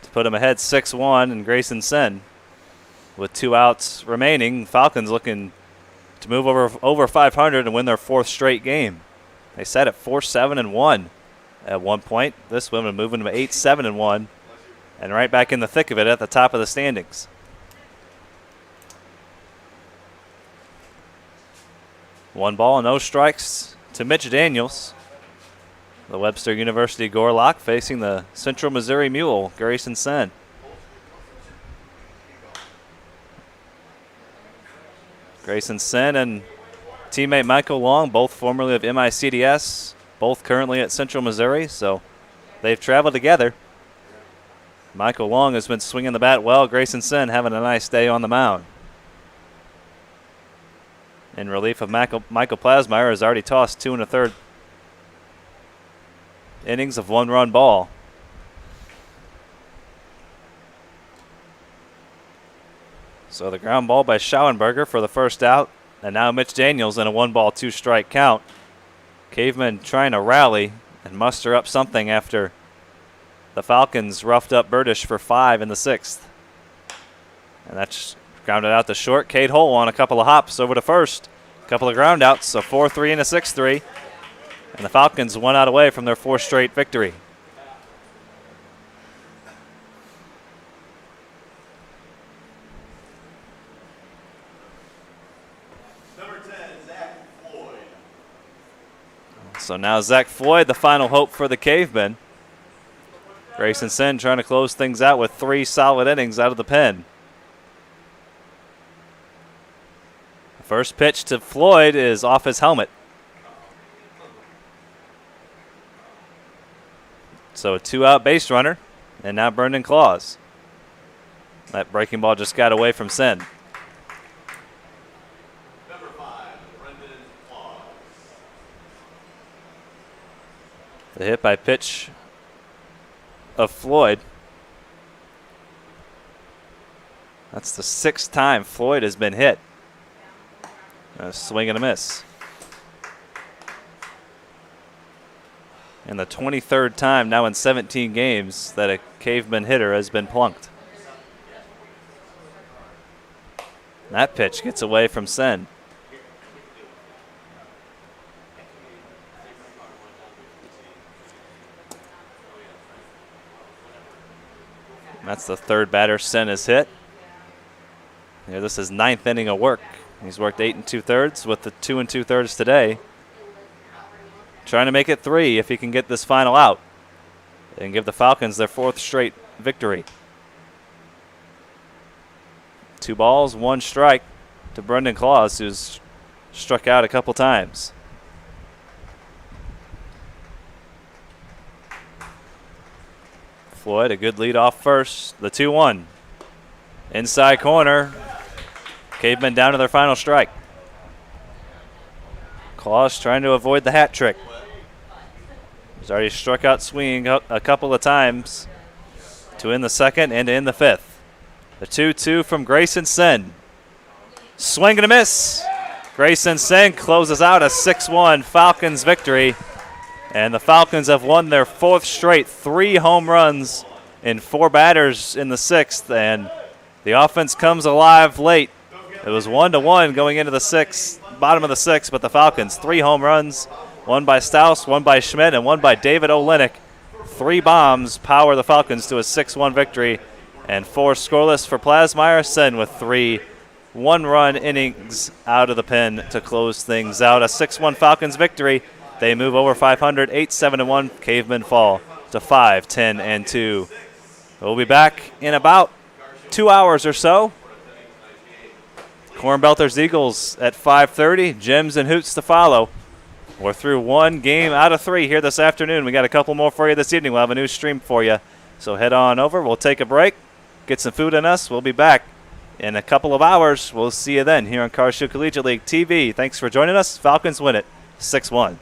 to put them ahead 6-1, and Grayson Sen with 2 outs remaining. Falcons looking to move over 500 and win their 4th straight game. They sat at 4-7-1 at one point. This one moving to 8-7-1, and right back in the thick of it at the top of the standings. One ball, no strikes to Mitch Daniels. The Webster University Gorlock facing the Central Missouri Mule, Grayson Sen. Grayson Sen and teammate Michael Long, both formerly of MICDS, both currently at Central Missouri, so they've traveled together. Michael Long has been swinging the bat well. Grayson Sen having a nice day on the mound. In relief of Michael Plasmeyer, has already tossed 2 1/3 innings of 1-run ball. So the ground ball by Schallenberger for the first out, and now Mitch Daniels in a 1-ball, 2-strike count. Cavemen trying to rally and muster up something after the Falcons roughed up Burdish for 5 in the 6th. And that's grounded out to short. Cade Hull on a couple of hops over to first. A couple of ground outs, a 4-3 and a 6-3. And the Falcons 1 out away from their 4th straight victory. So now Zach Floyd, the final hope for the Cavemen. Grayson Sen trying to close things out with 3 solid innings out of the pen. The first pitch to Floyd is off his helmet. So a 2-out base runner, and now Brendan Claus. That breaking ball just got away from Sen. The hit by pitch of Floyd. That's the 6th time Floyd has been hit. A swing and a miss. And the 23rd time now in 17 games that a Caveman hitter has been plunked. That pitch gets away from Sen. That's the 3rd batter Sen has hit. Here, this is 9th inning of work. He's worked 8 2/3 with the 2 2/3 today. Trying to make it 3 if he can get this final out and give the Falcons their 4th straight victory. 2 balls, 1 strike to Brendan Claus, who's struck out a couple times. Floyd, a good lead off first. The 2-1. Inside corner. Cavemen down to their final strike. Claus trying to avoid the hat trick. He's already struck out swinging a couple of times to end the second and to end the fifth. The 2-2 from Grayson Sen. Swing and a miss. Grayson Sen closes out a 6-1 Falcons victory. And the Falcons have won their fourth straight, 3 home runs in 4 batters in the sixth. And the offense comes alive late. It was 1-1 going into the sixth, bottom of the sixth, but the Falcons, 3 home runs, one by Staus, one by Schmidt, and one by David Olenek. 3 bombs power the Falcons to a 6-1 victory, and 4 scoreless for Plasmeyer. Sen with 3 one-run innings out of the pen to close things out. A 6-1 Falcons victory. They move over 500, 8-7-1. Cavemen fall to 5-10-2. We'll be back in about 2 hours or so. Cornbelters Eagles at 5:30. Gems and Hoots to follow. We're through 1 game out of 3 here this afternoon. We got a couple more for you this evening. We'll have a new stream for you. So head on over. We'll take a break, get some food in us. We'll be back in a couple of hours. We'll see you then here on Carshoe Collegiate League TV. Thanks for joining us. Falcons win it 6-1.